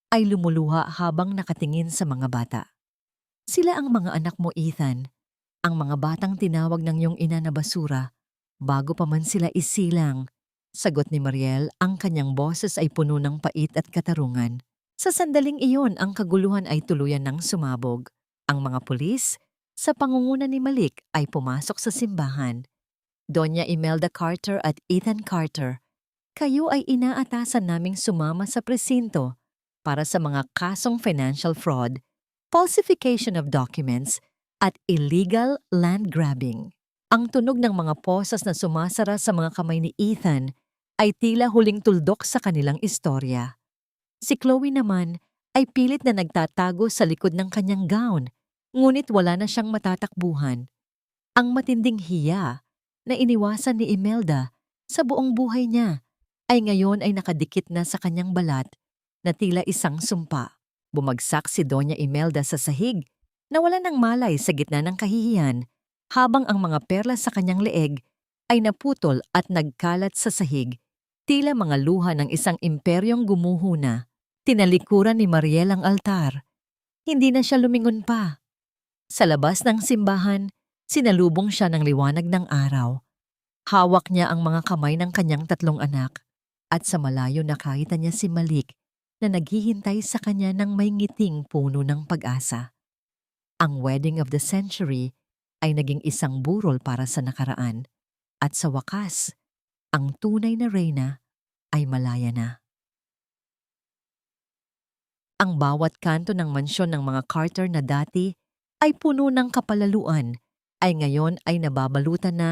ay lumuluha habang nakatingin sa mga bata. Sila ang mga anak mo, Ethan. Ang mga batang tinawag ng iyong ina na basura bago pa man sila isilang. Sagot ni Mariel, ang kanyang boses ay puno ng pait at katarungan. Sa sandaling iyon, ang kaguluhan ay tuluyan ng sumabog. Ang mga pulis, sa pangunguna ni Malik, ay pumasok sa simbahan. Doña Imelda Carter at Ethan Carter, kayo ay inaatasan naming sumama sa presinto para sa mga kasong financial fraud, falsification of documents, at illegal land grabbing. Ang tunog ng mga posas na sumasara sa mga kamay ni Ethan ay tila huling tuldok sa kanilang istorya. Si Chloe naman ay pilit na nagtatago sa likod ng kanyang gown, ngunit wala na siyang matatakbuhan. Ang matinding hiya na iniwasan ni Imelda sa buong buhay niya ay ngayon ay nakadikit na sa kanyang balat na tila isang sumpa. Bumagsak si Doña Imelda sa sahig, nawalan ng malay sa gitna ng kahihiyan, habang ang mga perlas sa kanyang leeg ay naputol at nagkalat sa sahig, tila mga luha ng isang imperyong gumuho na. Tinalikuran ni Mariel ang altar. Hindi na siya lumingon pa. Sa labas ng simbahan, sinalubong siya ng liwanag ng araw. Hawak niya ang mga kamay ng kanyang 3 anak, at sa malayo nakita niya si Malik na naghihintay sa kanya ng may ngiting puno ng pag-asa. Ang wedding of the century ay naging isang burol para sa nakaraan, at sa wakas, ang tunay na reyna ay malaya na. Ang bawat kanto ng mansyon ng mga Carter na dati ay puno ng kapalaluan ay ngayon ay nababalutan na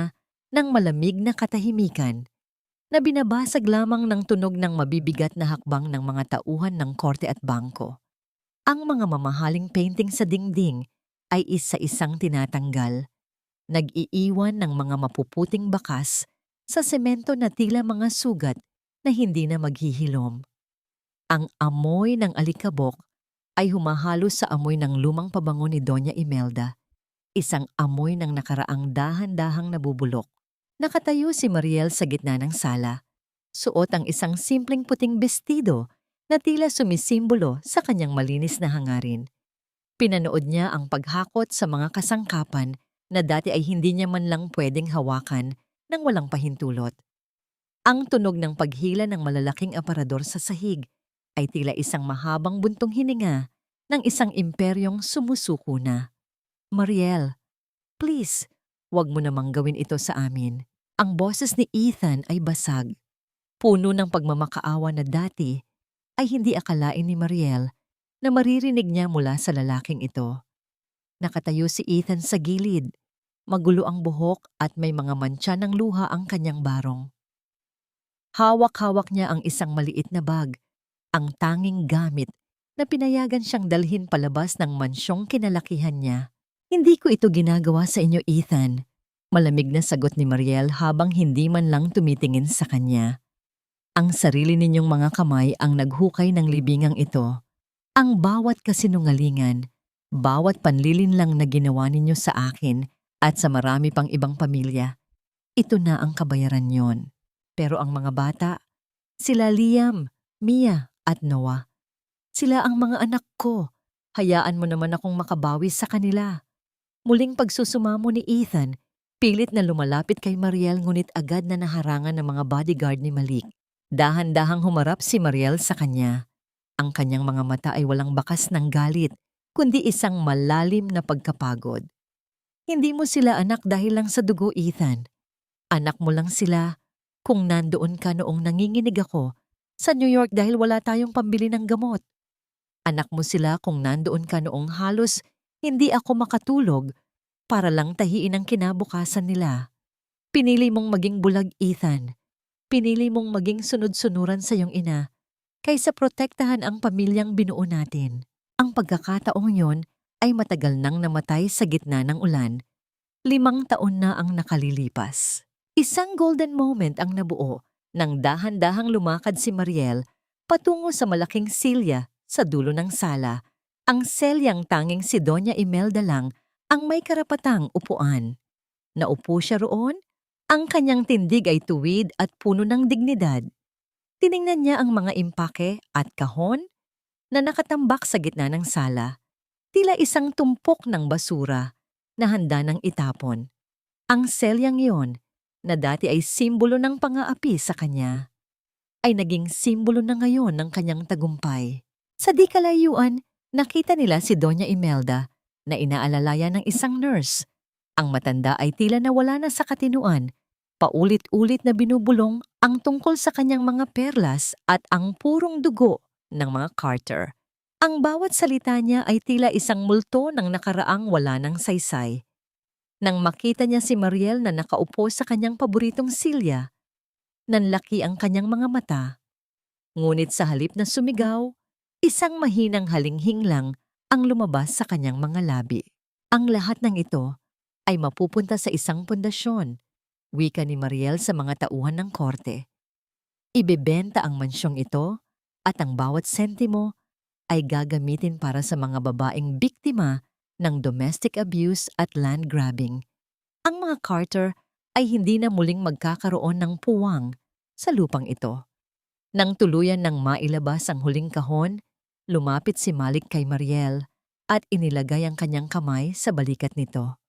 ng malamig na katahimikan. na binabasag lamang ng tunog ng mabibigat na hakbang ng mga tauhan ng korte at bangko. Ang mga mamahaling painting sa dingding ay isa-isang tinatanggal, nag-iiwan ng mga mapuputing bakas sa semento na tila mga sugat na hindi na maghihilom. Ang amoy ng alikabok ay humahalo sa amoy ng lumang pabango ni Doña Imelda, isang amoy ng nakaraang dahan-dahang nabubulok. Nakatayo si Mariel sa gitna ng sala, suot ang isang simpleng puting bestido na tila sumisimbolo sa kanyang malinis na hangarin. Pinanood niya ang paghakot sa mga kasangkapan na dati ay hindi niya man lang pwedeng hawakan nang walang pahintulot. Ang tunog ng paghila ng malalaking aparador sa sahig ay tila isang mahabang buntong hininga ng isang imperyong sumusuko na. Mariel, please, wag mo namang gawin ito sa amin. Ang boses ni Ethan ay basag. Puno ng pagmamakaawa na dati ay hindi akalain ni Mariel na maririnig niya mula sa lalaking ito. Nakatayo si Ethan sa gilid, magulo ang buhok at may mga mantsa ng luha ang kanyang barong. Hawak-hawak niya ang isang maliit na bag, ang tanging gamit na pinayagan siyang dalhin palabas ng mansyong kinalakihan niya. Hindi ko ito ginagawa sa inyo, Ethan. Malamig na sagot ni Mariel habang hindi man lang tumitingin sa kanya. Ang sarili ninyong mga kamay ang naghukay ng libingang ito. Ang bawat kasinungalingan, bawat panlilinlang na ginawa ninyo sa akin at sa marami pang ibang pamilya, ito na ang kabayaran yon. Pero ang mga bata, sila Liam, Mia at Noah, sila ang mga anak ko. Hayaan mo naman akong makabawi sa kanila. Muling pagsusumamo ni Ethan, pilit na lumalapit kay Mariel ngunit agad na naharangan ng mga bodyguard ni Malik. Dahan-dahang humarap si Mariel sa kanya. Ang kanyang mga mata ay walang bakas ng galit, kundi isang malalim na pagkapagod. Hindi mo sila anak dahil lang sa dugo, Ethan. Anak mo lang sila kung nandoon ka noong nanginginig ako sa New York dahil wala tayong pambili ng gamot. Anak mo sila kung nandoon ka noong halos hindi ako makatulog para lang tahiin ang kinabukasan nila. Pinili mong maging bulag, Ethan. Pinili mong maging sunod-sunuran sa iyong ina kaysa protektahan ang pamilyang binuo natin. Ang pagkakataong yon ay matagal nang namatay sa gitna ng ulan. 5 taon na ang nakalilipas. Isang golden moment ang nabuo nang dahan-dahang lumakad si Mariel patungo sa malaking silya sa dulo ng sala. Ang selyang tanging si Doña Imelda lang ang may karapatang upuan. Naupo siya roon, ang kanyang tindig ay tuwid at puno ng dignidad. Tiningnan niya ang mga impake at kahon na nakatambak sa gitna ng sala, tila isang tumpok ng basura na handa ng itapon. Ang selyang iyon, na dati ay simbolo ng pang-aapi sa kanya, ay naging simbolo na ngayon ng kanyang tagumpay. Sa di kalayuan, nakita nila si Doña Imelda na inaalalayan ng isang nurse. Ang matanda ay tila nawala na sa katinuan, paulit-ulit na binubulong ang tungkol sa kanyang mga perlas at ang purong dugo ng mga Carter. Ang bawat salita niya ay tila isang multo ng nakaraang wala ng saysay. Nang makita niya si Mariel na nakaupo sa kanyang paboritong silya, nanlaki ang kanyang mga mata. Ngunit sa halip na sumigaw, isang mahinang halinghing lang ang lumabas sa kanyang mga labi. Ang lahat ng ito ay mapupunta sa isang pundasyon, wika ni Mariel sa mga tauhan ng korte. Ibebenta ang mansyong ito at ang bawat sentimo ay gagamitin para sa mga babaeng biktima ng domestic abuse at land grabbing. Ang mga Carter ay hindi na muling magkakaroon ng puwang sa lupang ito. Nang tuluyan ng mailabas ang huling kahon, lumapit si Malik kay Mariel at inilagay ang kanyang kamay sa balikat nito.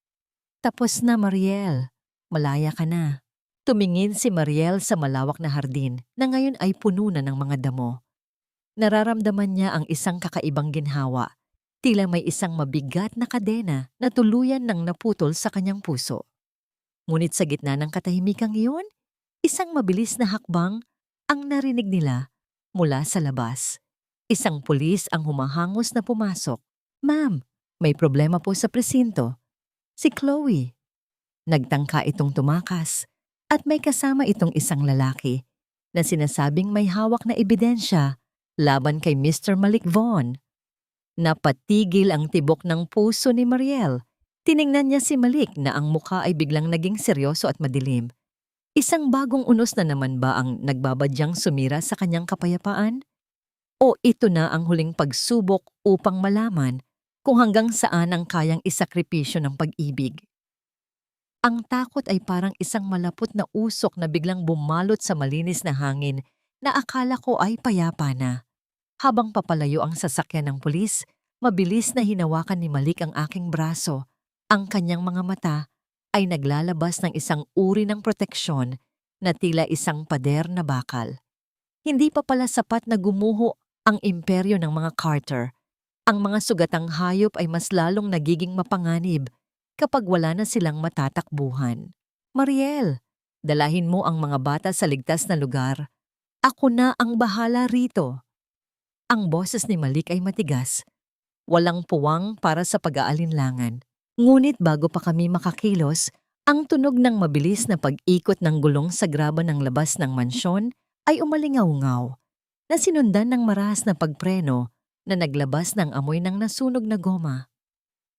Tapos na, Mariel. Malaya ka na. Tumingin si Mariel sa malawak na hardin na ngayon ay puno na ng mga damo. Nararamdaman niya ang isang kakaibang ginhawa. Tila may isang mabigat na kadena na tuluyan ng naputol sa kanyang puso. Ngunit sa gitna ng katahimikang iyon, isang mabilis na hakbang ang narinig nila mula sa labas. Isang pulis ang humahangos na pumasok. "Ma'am, may problema po sa presinto." Si Chloe. Nagtangka itong tumakas. At may kasama itong isang lalaki na sinasabing may hawak na ebidensya laban kay Mr. Malik Vaughn. Napatigil ang tibok ng puso ni Mariel. Tiningnan niya si Malik na ang mukha ay biglang naging seryoso at madilim. Isang bagong unos na naman ba ang nagbabadyang sumira sa kanyang kapayapaan? O ito na ang huling pagsubok upang malaman kung hanggang saan ang kayang isakripisyo ng pag-ibig? Ang takot ay parang isang malapot na usok na biglang bumalot sa malinis na hangin na akala ko ay payapa na. Habang papalayo ang sasakyan ng pulis, mabilis na hinawakan ni Malik ang aking braso. Ang kanyang mga mata ay naglalabas ng isang uri ng proteksyon na tila isang pader na bakal. Hindi pa pala sapat na gumuho ang imperyo ng mga Carter. Ang mga sugatang hayop ay mas lalong nagiging mapanganib kapag wala na silang matatakbuhan. Mariel, dalahin mo ang mga bata sa ligtas na lugar. Ako na ang bahala rito. Ang boses ni Malik ay matigas. Walang puwang para sa pag-aalinlangan. Ngunit bago pa kami makakilos, ang tunog ng mabilis na pag-ikot ng gulong sa graba ng labas ng mansyon ay umalingaw-ngaw, na sinundan ng marahas na pagpreno na naglabas ng amoy ng nasunog na goma.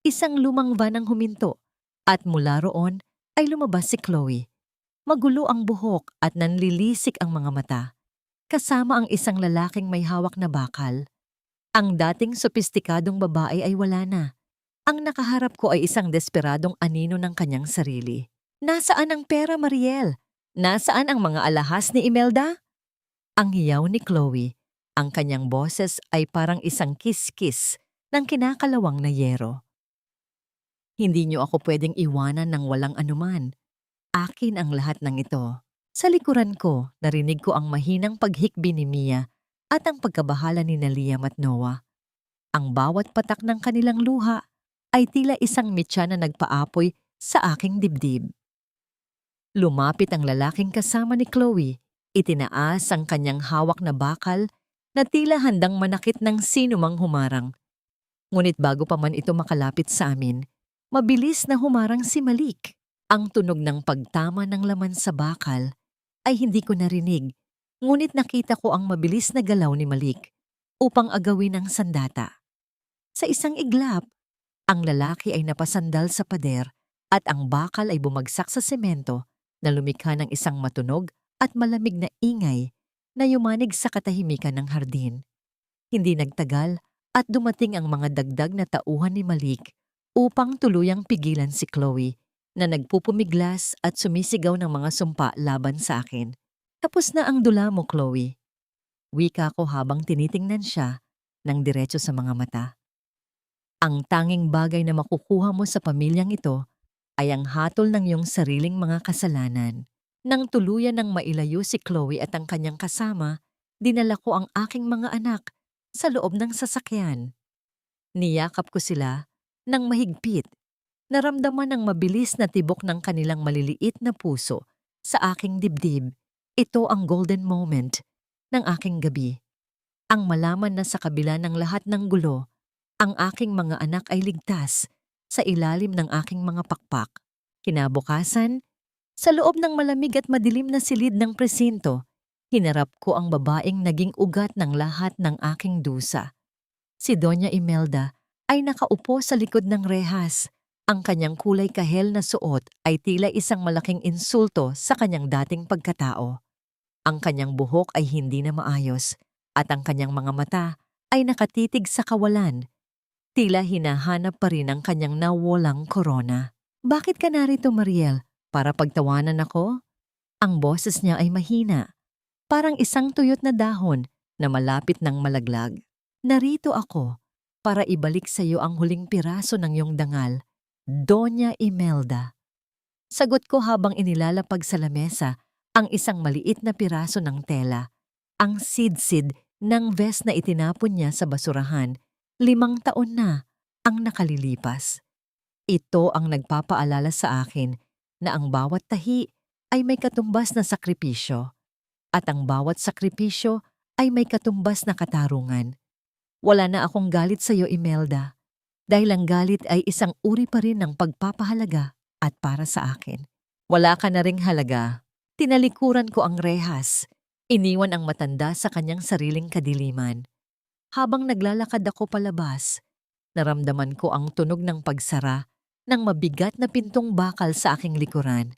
Isang lumang van ang huminto at mula roon ay lumabas si Chloe. Magulo ang buhok at nanlilisik ang mga mata, kasama ang isang lalaking may hawak na bakal. Ang dating sopistikadong babae ay wala na. Ang nakaharap ko ay isang desperadong anino ng kanyang sarili. Nasaan ang pera, Mariel? Nasaan ang mga alahas ni Imelda? Ang hiyaw ni Chloe. Ang kanyang boses ay parang isang kiss-kiss ng kinakalawang na yero. Hindi niyo ako pwedeng iwanan ng walang anuman. Akin ang lahat ng ito. Sa likuran ko, narinig ko ang mahinang paghikbi ni Mia at ang pagkabahala ni Liam at Noah. Ang bawat patak ng kanilang luha ay tila isang mitya na nagpaapoy sa aking dibdib. Lumapit ang lalaking kasama ni Chloe. Itinaas ang kanyang hawak na bakal na tila handang manakit ng sinumang humarang. Ngunit bago pa man ito makalapit sa amin, mabilis na humarang si Malik. Ang tunog ng pagtama ng laman sa bakal ay hindi ko narinig, ngunit nakita ko ang mabilis na galaw ni Malik upang agawin ang sandata. Sa isang iglap, ang lalaki ay napasandal sa pader at ang bakal ay bumagsak sa semento na lumikha ng isang matunog at malamig na ingay na yumanig sa katahimikan ng hardin. Hindi nagtagal at dumating ang mga dagdag na tauhan ni Malik upang tuluyang pigilan si Chloe na nagpupumiglas at sumisigaw ng mga sumpa laban sa akin. Tapos na ang dula mo, Chloe. Wika ko habang tinitingnan siya ng diretso sa mga mata. Ang tanging bagay na makukuha mo sa pamilyang ito ay ang hatol ng iyong sariling mga kasalanan. Nang tuluyan ng mailayo si Chloe at ang kanyang kasama, dinala ko ang aking mga anak sa loob ng sasakyan. Niyakap ko sila ng mahigpit. Naramdaman ang mabilis na tibok ng kanilang maliliit na puso sa aking dibdib. Ito ang golden moment ng aking gabi. Ang malaman na sa kabila ng lahat ng gulo, ang aking mga anak ay ligtas sa ilalim ng aking mga pakpak. Kinabukasan, sa loob ng malamig at madilim na silid ng presinto, hinarap ko ang babaeng naging ugat ng lahat ng aking dusa. Si Doña Imelda ay nakaupo sa likod ng rehas. Ang kanyang kulay kahel na suot ay tila isang malaking insulto sa kanyang dating pagkatao. Ang kanyang buhok ay hindi na maayos at ang kanyang mga mata ay nakatitig sa kawalan. Tila hinahanap pa rin ang kanyang nawalang korona. Bakit ka narito, Mariel? Para pagtawanan ako? Ang boses niya ay mahina. Parang isang tuyot na dahon na malapit ng malaglag. Narito ako para ibalik sa iyo ang huling piraso ng iyong dangal, Doña Imelda. Sagot ko habang inilalapag sa lamesa ang isang maliit na piraso ng tela. Ang sid-sid ng vest na itinapon niya sa basurahan. 5 taon na ang nakalilipas. Ito ang nagpapaalala sa akin na ang bawat tahi ay may katumbas na sakripisyo at ang bawat sakripisyo ay may katumbas na katarungan. Wala na akong galit sa iyo, Imelda, dahil ang galit ay isang uri pa rin ng pagpapahalaga at para sa akin. Wala ka na ring halaga. Tinalikuran ko ang rehas. Iniwan ang matanda sa kanyang sariling kadiliman. Habang naglalakad ako palabas, naramdaman ko ang tunog ng pagsara ng mabigat na pintong bakal sa aking likuran.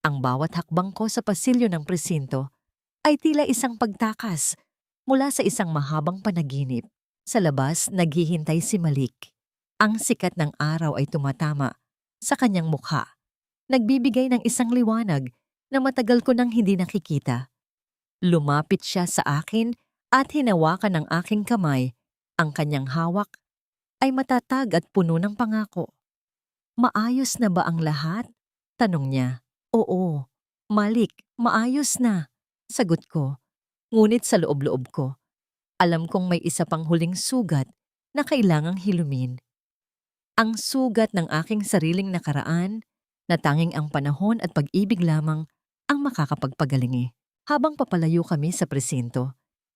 Ang bawat hakbang ko sa pasilyo ng presinto ay tila isang pagtakas mula sa isang mahabang panaginip. Sa labas, naghihintay si Malik. Ang sikat ng araw ay tumatama sa kanyang mukha. Nagbibigay ng isang liwanag na matagal ko nang hindi nakikita. Lumapit siya sa akin at hinawakan ng aking kamay. Ang kanyang hawak ay matatag at puno ng pangako. "Maayos na ba ang lahat?" tanong niya. "Oo, Malik, maayos na," sagot ko. Ngunit sa loob-loob ko, alam kong may isa pang huling sugat na kailangang hilumin. Ang sugat ng aking sariling nakaraan na tanging ang panahon at pag-ibig lamang ang makakapagpagalingi. Habang papalayo kami sa presinto,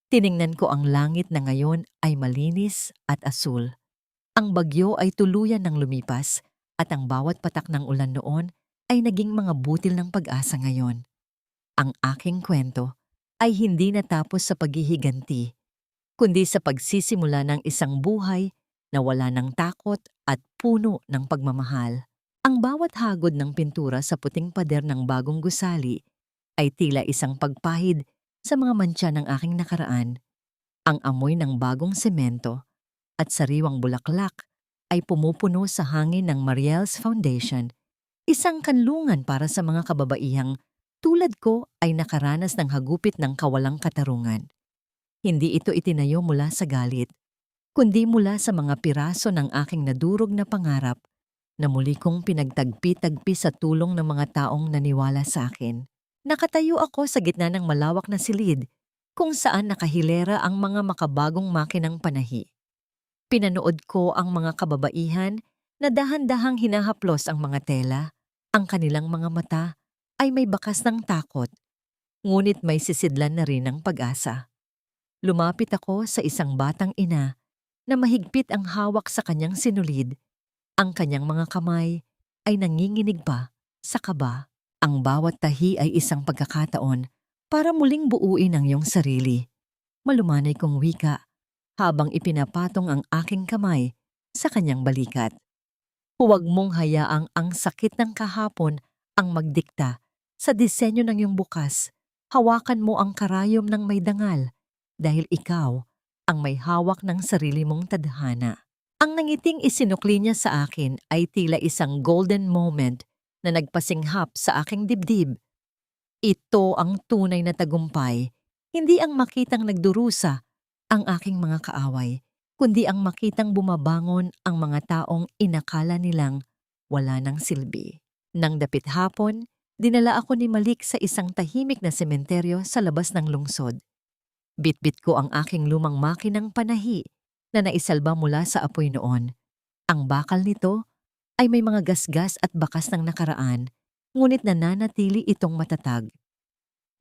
tiningnan ko ang langit na ngayon ay malinis at asul. Ang bagyo ay tuluyan ng lumipas at ang bawat patak ng ulan noon ay naging mga butil ng pag-asa ngayon. Ang aking kwento ay hindi natapos sa paghihiganti, kundi sa pagsisimula ng isang buhay na wala ng takot at puno ng pagmamahal. Ang bawat hagod ng pintura sa puting pader ng bagong gusali ay tila isang pagpahid sa mga mantsa ng aking nakaraan. Ang amoy ng bagong semento at sariwang bulaklak ay pumupuno sa hangin ng Mariel's Foundation, isang kanlungan para sa mga kababaihang tulad ko ay nakaranas ng hagupit ng kawalang katarungan. Hindi ito itinayo mula sa galit, kundi mula sa mga piraso ng aking nadurog na pangarap na muli kong pinagtagpi-tagpi sa tulong ng mga taong naniwala sa akin. Nakatayo ako sa gitna ng malawak na silid kung saan nakahilera ang mga makabagong makinang panahi. Pinanood ko ang mga kababaihan na dahan-dahang hinahaplos ang mga tela. Ang kanilang mga mata ay may bakas ng takot, ngunit may sisidlan na rin ng pag-asa. Lumapit ako sa isang batang ina na mahigpit ang hawak sa kanyang sinulid. Ang kanyang mga kamay ay nanginginig pa sa kaba. Ang bawat tahi ay isang pagkakataon para muling buuin ang iyong sarili. Malumanay kong wika habang ipinapatong ang aking kamay sa kanyang balikat. Huwag mong hayaang ang sakit ng kahapon ang magdikta sa disenyo ng iyong bukas. Hawakan mo ang karayom ng may dangal dahil ikaw ang may hawak ng sarili mong tadhana. Ang nangiting isinukli niya sa akin ay tila isang golden moment na nagpasinghap sa aking dibdib. Ito ang tunay na tagumpay, hindi ang makitang nagdurusa ang aking mga kaaway, kundi ang makitang bumabangon ang mga taong inakala nilang wala ng silbi. Nang dapit hapon, dinala ako ni Malik sa isang tahimik na sementeryo sa labas ng lungsod. Bitbit ko ang aking lumang makinang panahi na naisalba mula sa apoy noon. Ang bakal nito ay may mga gasgas at bakas ng nakaraan, ngunit nananatili itong matatag.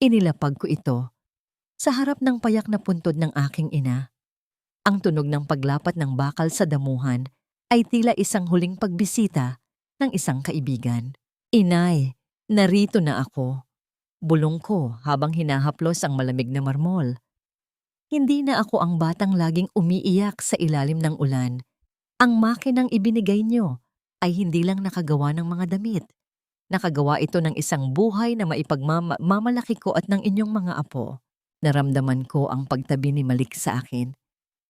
Inilapag ko ito sa harap ng payak na puntod ng aking ina. Ang tunog ng paglapat ng bakal sa damuhan ay tila isang huling pagbisita ng isang kaibigan. "Inay, narito na ako," bulong ko habang hinahaplos ang malamig na marmol. Hindi na ako ang batang laging umiiyak sa ilalim ng ulan. Ang makinang ibinigay niyo ay hindi lang nakagawa ng mga damit. Nakagawa ito ng isang buhay na maipagmamalaki ko at ng inyong mga apo. Naramdaman ko ang pagtabi ni Malik sa akin.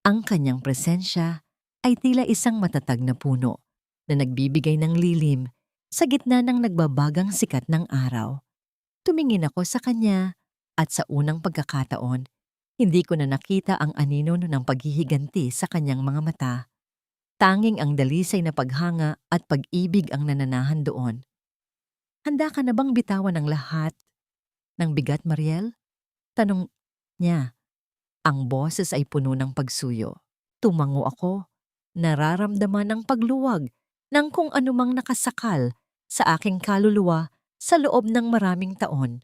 Ang kanyang presensya ay tila isang matatag na puno na nagbibigay ng lilim sa gitna ng nagbabagang sikat ng araw. Tumingin ako sa kanya at sa unang pagkakataon, hindi ko na nakita ang anino ng paghihiganti sa kanyang mga mata. Tanging ang dalisay na paghanga at pag-ibig ang nananahan doon. "Handa ka na bang bitawan ang lahat ng bigat, Mariel?" tanong niya. Ang boses ay puno ng pagsuyo. Tumango ako, nararamdaman ang pagluwag ng kung anumang nakasakal sa aking kaluluwa sa loob ng maraming taon.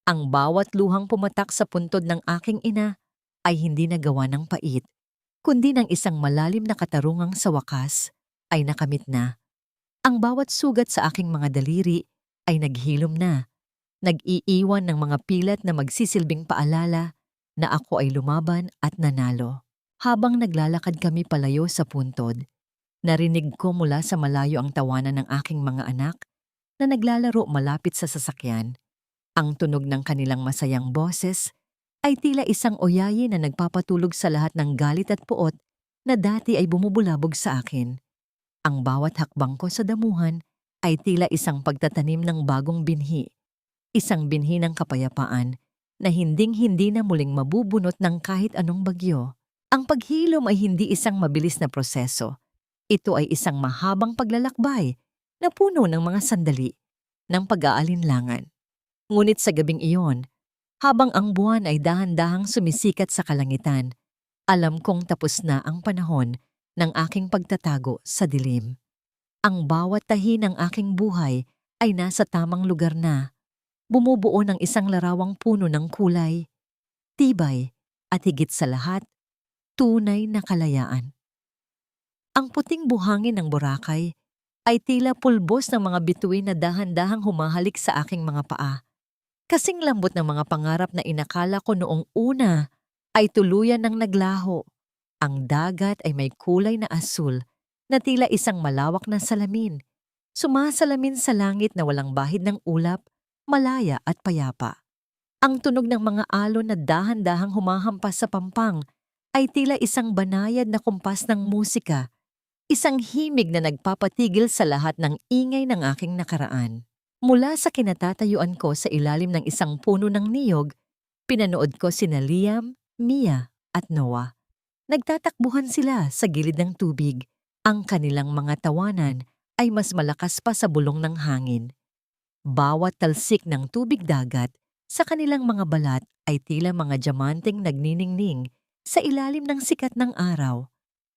Ang bawat luhang pumatak sa puntod ng aking ina ay hindi nagawa ng pait, kundi ng isang malalim na katarungang sa wakas ay nakamit na. Ang bawat sugat sa aking mga daliri ay naghilom na nag-iiwan ng mga pilat na magsisilbing paalala na ako ay lumaban at nanalo. Habang naglalakad kami palayo sa puntod, narinig ko mula sa malayo ang tawanan ng aking mga anak na naglalaro malapit sa sasakyan. Ang tunog ng kanilang masayang boses ay tila isang oyayi na nagpapatulog sa lahat ng galit at puot na dati ay bumubulabog sa akin. Ang bawat hakbang ko sa damuhan ay tila isang pagtatanim ng bagong binhi, isang binhi ng kapayapaan na hinding-hindi na muling mabubunot ng kahit anong bagyo. Ang paghilom ay hindi isang mabilis na proseso. Ito ay isang mahabang paglalakbay na puno ng mga sandali ng pag-aalinlangan. Ngunit sa gabing iyon, habang ang buwan ay dahan-dahang sumisikat sa kalangitan, alam kong tapos na ang panahon ng aking pagtatago sa dilim. Ang bawat tahi ng aking buhay ay nasa tamang lugar na, bumubuo ng isang larawang puno ng kulay, tibay, at higit sa lahat, tunay na kalayaan. Ang puting buhangin ng Boracay ay tila pulbos ng mga bituin na dahan-dahang humahalik sa aking mga paa. Kasing lambot ng mga pangarap na inakala ko noong una ay tuluyan ng naglaho. Ang dagat ay may kulay na asul na tila isang malawak na salamin. Sumasalamin sa langit na walang bahid ng ulap, malaya at payapa. Ang tunog ng mga alon na dahan-dahang humahampas sa pampang ay tila isang banayad na kumpas ng musika, isang himig na nagpapatigil sa lahat ng ingay ng aking nakaraan. Mula sa kinatatayuan ko sa ilalim ng isang puno ng niyog, pinanood ko sina Liam, Mia at Noah. Nagtatakbuhan sila sa gilid ng tubig. Ang kanilang mga tawanan ay mas malakas pa sa bulong ng hangin. Bawat talsik ng tubig dagat sa kanilang mga balat ay tila mga diamanteng nagniningning sa ilalim ng sikat ng araw.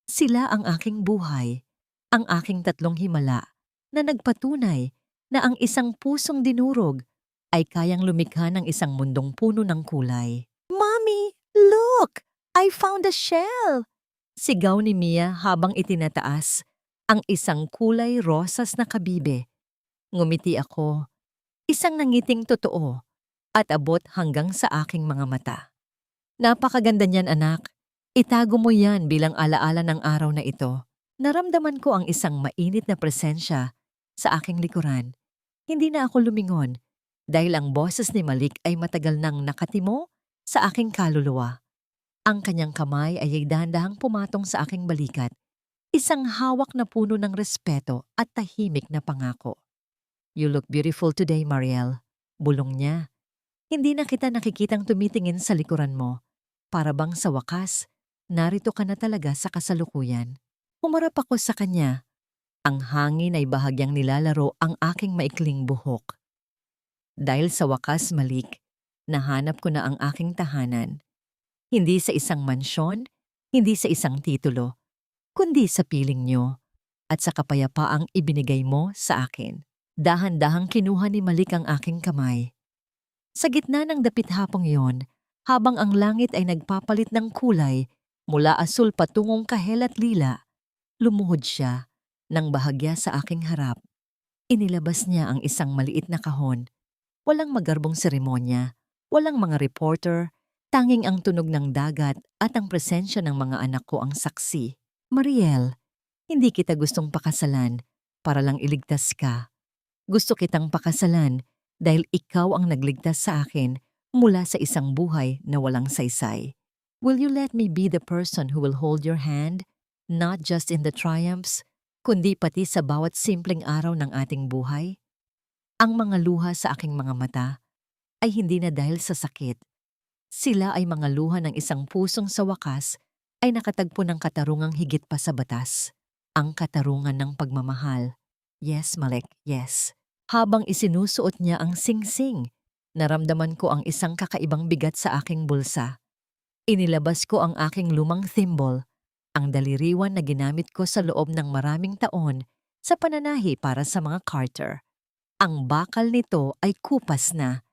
Sila ang aking buhay, ang aking tatlong himala na nagpatunay na ang isang pusong dinurog ay kayang lumikha ng isang mundong puno ng kulay. "Mommy, look! I found a shell!" Sigaw ni Mia habang itinataas ang isang kulay rosas na kabibe. Ngumiti ako, isang nangiting totoo at abot hanggang sa aking mga mata. "Napakaganda niyan, anak. Itago mo yan bilang alaala ng araw na ito." Naramdaman ko ang isang mainit na presensya sa aking likuran. Hindi na ako lumingon dahil ang boses ni Malik ay matagal nang nakatimo sa aking kaluluwa. Ang kanyang kamay ay dahan-dahang pumatong sa aking balikat, isang hawak na puno ng respeto at tahimik na pangako. "You look beautiful today, Mariel." Bulong niya. "Hindi na kita nakikitang tumitingin sa likuran mo. Para bang sa wakas, narito ka na talaga sa kasalukuyan." Humarap ako sa kanya. Ang hangin ay bahagyang nilalaro ang aking maikling buhok. Dahil sa wakas, Malik, nahanap ko na ang aking tahanan. Hindi sa isang mansyon, hindi sa isang titulo, kundi sa piling niyo at sa kapayapaang ibinigay mo sa akin. Dahan-dahang kinuha ni Malik ang aking kamay. Sa gitna ng dapit hapong iyon, habang ang langit ay nagpapalit ng kulay mula asul patungong kahel at lila, lumuhod siya nang bahagya sa aking harap. Inilabas niya ang isang maliit na kahon. Walang magarbong seremonya, walang mga reporter, tanging ang tunog ng dagat at ang presensya ng mga anak ko ang saksi. "Mariel, hindi kita gustong pakasalan para lang iligtas ka. Gusto kitang pakasalan dahil ikaw ang nagligtas sa akin mula sa isang buhay na walang saysay. Will you let me be the person who will hold your hand, not just in the triumphs, kundi pati sa bawat simpleng araw ng ating buhay?" Ang mga luha sa aking mga mata ay hindi na dahil sa sakit. Sila ay mga luha ng isang pusong sa wakas ay nakatagpo ng katarungang higit pa sa batas. Ang katarungan ng pagmamahal. Yes, Malik, yes. Habang isinusuot niya ang singsing, naramdaman ko ang isang kakaibang bigat sa aking bulsa. Inilabas ko ang aking lumang thimble, ang daliriwan na ginamit ko sa loob ng maraming taon sa pananahi para sa mga Carter. Ang bakal nito ay kupas na.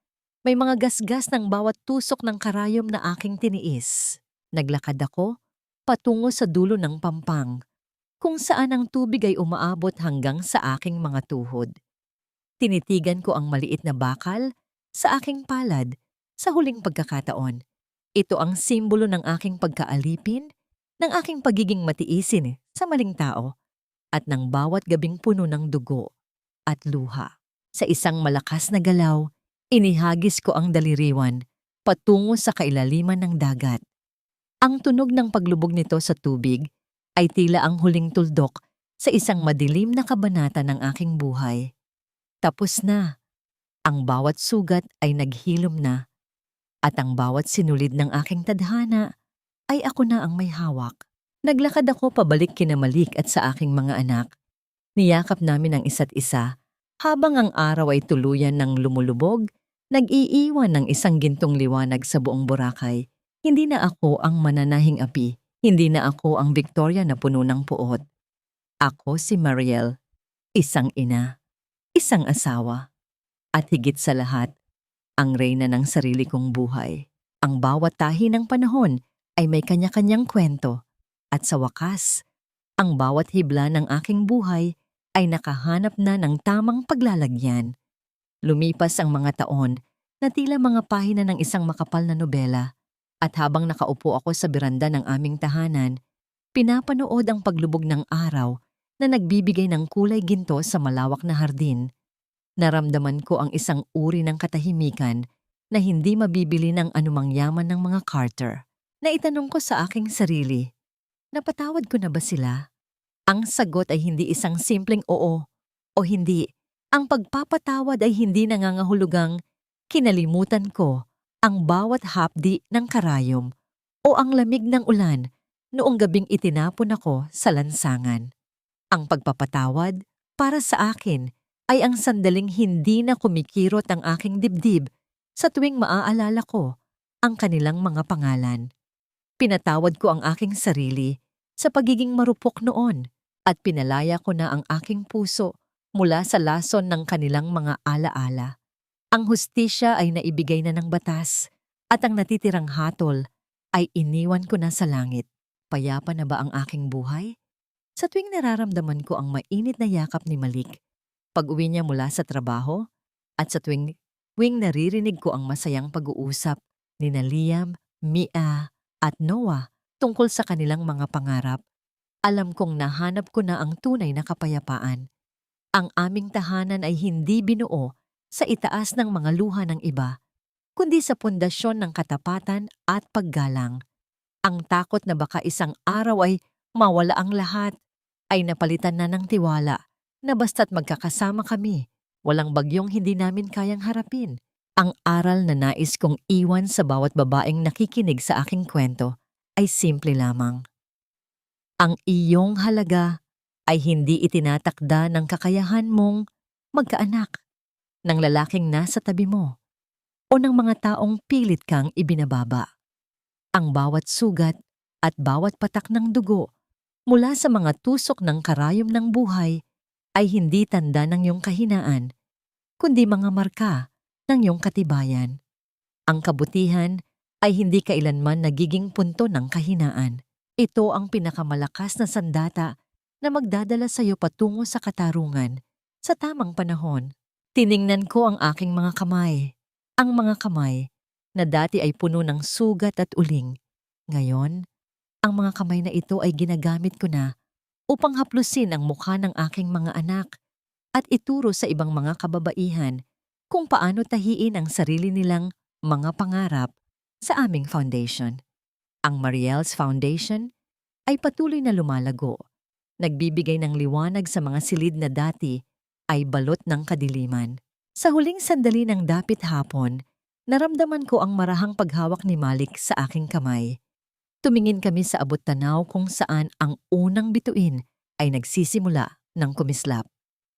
May mga gasgas ng bawat tusok ng karayom na aking tiniis. Naglakad ako patungo sa dulo ng pampang, kung saan ang tubig ay umaabot hanggang sa aking mga tuhod. Tinitigan ko ang maliit na bakal sa aking palad sa huling pagkakataon. Ito ang simbolo ng aking pagkaalipin, ng aking pagiging matiisin sa maling tao, at ng bawat gabing puno ng dugo at luha. Sa isang malakas na galaw, inihagis ko ang daliriwan patungo sa kailaliman ng dagat. Ang tunog ng paglubog nito sa tubig ay tila ang huling tuldok sa isang madilim na kabanata ng aking buhay. Tapos na. Ang bawat sugat ay naghilom na, at ang bawat sinulid ng aking tadhana ay ako na ang may hawak. Naglakad ako pabalik kina Malik at sa aking mga anak. Niyakap namin ang isa't isa habang ang araw ay tuluyan ng lumulubog, nag-iiwan ng isang gintong liwanag sa buong Boracay. Hindi na ako ang mananahing api, hindi na ako ang Victoria na puno ng puot. Ako si Mariel, isang ina, isang asawa, at higit sa lahat, ang reyna ng sarili kong buhay. Ang bawat tahi ng panahon ay may kanya-kanyang kwento, at sa wakas, ang bawat hibla ng aking buhay ay nakahanap na ng tamang paglalagyan. Lumipas ang mga taon na tila mga pahina ng isang makapal na nobela, at habang nakaupo ako sa beranda ng aming tahanan, pinapanood ang paglubog ng araw na nagbibigay ng kulay ginto sa malawak na hardin. Naramdaman ko ang isang uri ng katahimikan na hindi mabibili ng anumang yaman ng mga Carter. Naitanong ko sa aking sarili, napatawad ko na ba sila? Ang sagot ay hindi isang simpleng oo o hindi. Ang pagpapatawad ay hindi nangangahulugang kinalimutan ko ang bawat hapdi ng karayom o ang lamig ng ulan noong gabing itinapon ako sa lansangan. Ang pagpapatawad para sa akin ay ang sandaling hindi na kumikirot ang aking dibdib sa tuwing maaalala ko ang kanilang mga pangalan. Pinatawad ko ang aking sarili sa pagiging marupok noon at pinalaya ko na ang aking puso mula sa lason ng kanilang mga alaala. Ang hustisya ay naibigay na ng batas at ang natitirang hatol ay iniwan ko na sa langit. Payapa na ba ang aking buhay? Sa tuwing nararamdaman ko ang mainit na yakap ni Malik, pag-uwi niya mula sa trabaho, at sa tuwing naririnig ko ang masayang pag-uusap ni Liam, Mia at Noah tungkol sa kanilang mga pangarap, alam kong nahanap ko na ang tunay na kapayapaan. Ang aming tahanan ay hindi binuo sa itaas ng mga luha ng iba, kundi sa pundasyon ng katapatan at paggalang. Ang takot na baka isang araw ay mawala ang lahat ay napalitan na ng tiwala na basta't magkakasama kami, walang bagyong hindi namin kayang harapin. Ang aral na nais kong iwan sa bawat babaeng nakikinig sa aking kwento ay simple lamang. Ang iyong halaga ay hindi itinatakda ng kakayahan mong magkaanak, ng lalaking nasa tabi mo, o ng mga taong pilit kang ibinababa. Ang bawat sugat at bawat patak ng dugo mula sa mga tusok ng karayom ng buhay ay hindi tanda ng iyong kahinaan, kundi mga marka ng iyong katibayan. Ang kabutihan ay hindi kailanman nagiging punto ng kahinaan. Ito ang pinakamalakas na sandata na magdadala sa iyo patungo sa katarungan sa tamang panahon. Tiningnan ko ang aking mga kamay. Ang mga kamay na dati ay puno ng sugat at uling. Ngayon, ang mga kamay na ito ay ginagamit ko na upang haplusin ang mukha ng aking mga anak at ituro sa ibang mga kababaihan kung paano tahiin ang sarili nilang mga pangarap sa aming foundation. Ang Mariel's Foundation ay patuloy na lumalago, nagbibigay ng liwanag sa mga silid na dati ay balot ng kadiliman. Sa huling sandali ng dapit hapon, naramdaman ko ang marahang paghawak ni Malik sa aking kamay. Tumingin kami sa abot tanaw kung saan ang unang bituin ay nagsisimula ng kumislap.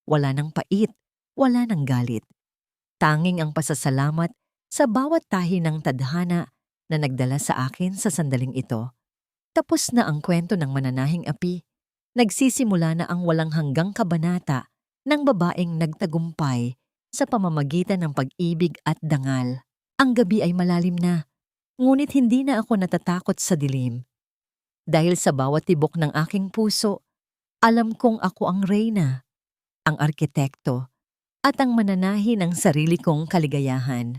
Wala ng pait, wala ng galit. Tanging ang pasasalamat sa bawat tahi ng tadhana na nagdala sa akin sa sandaling ito. Tapos na ang kwento ng mananahing api. Nagsisimula na ang walang hanggang kabanata ng babaeng nagtagumpay sa pamamagitan ng pag-ibig at dangal. Ang gabi ay malalim na, ngunit hindi na ako natatakot sa dilim. Dahil sa bawat tibok ng aking puso, alam kong ako ang reyna, ang arkitekto, at ang mananahi ng sarili kong kaligayahan.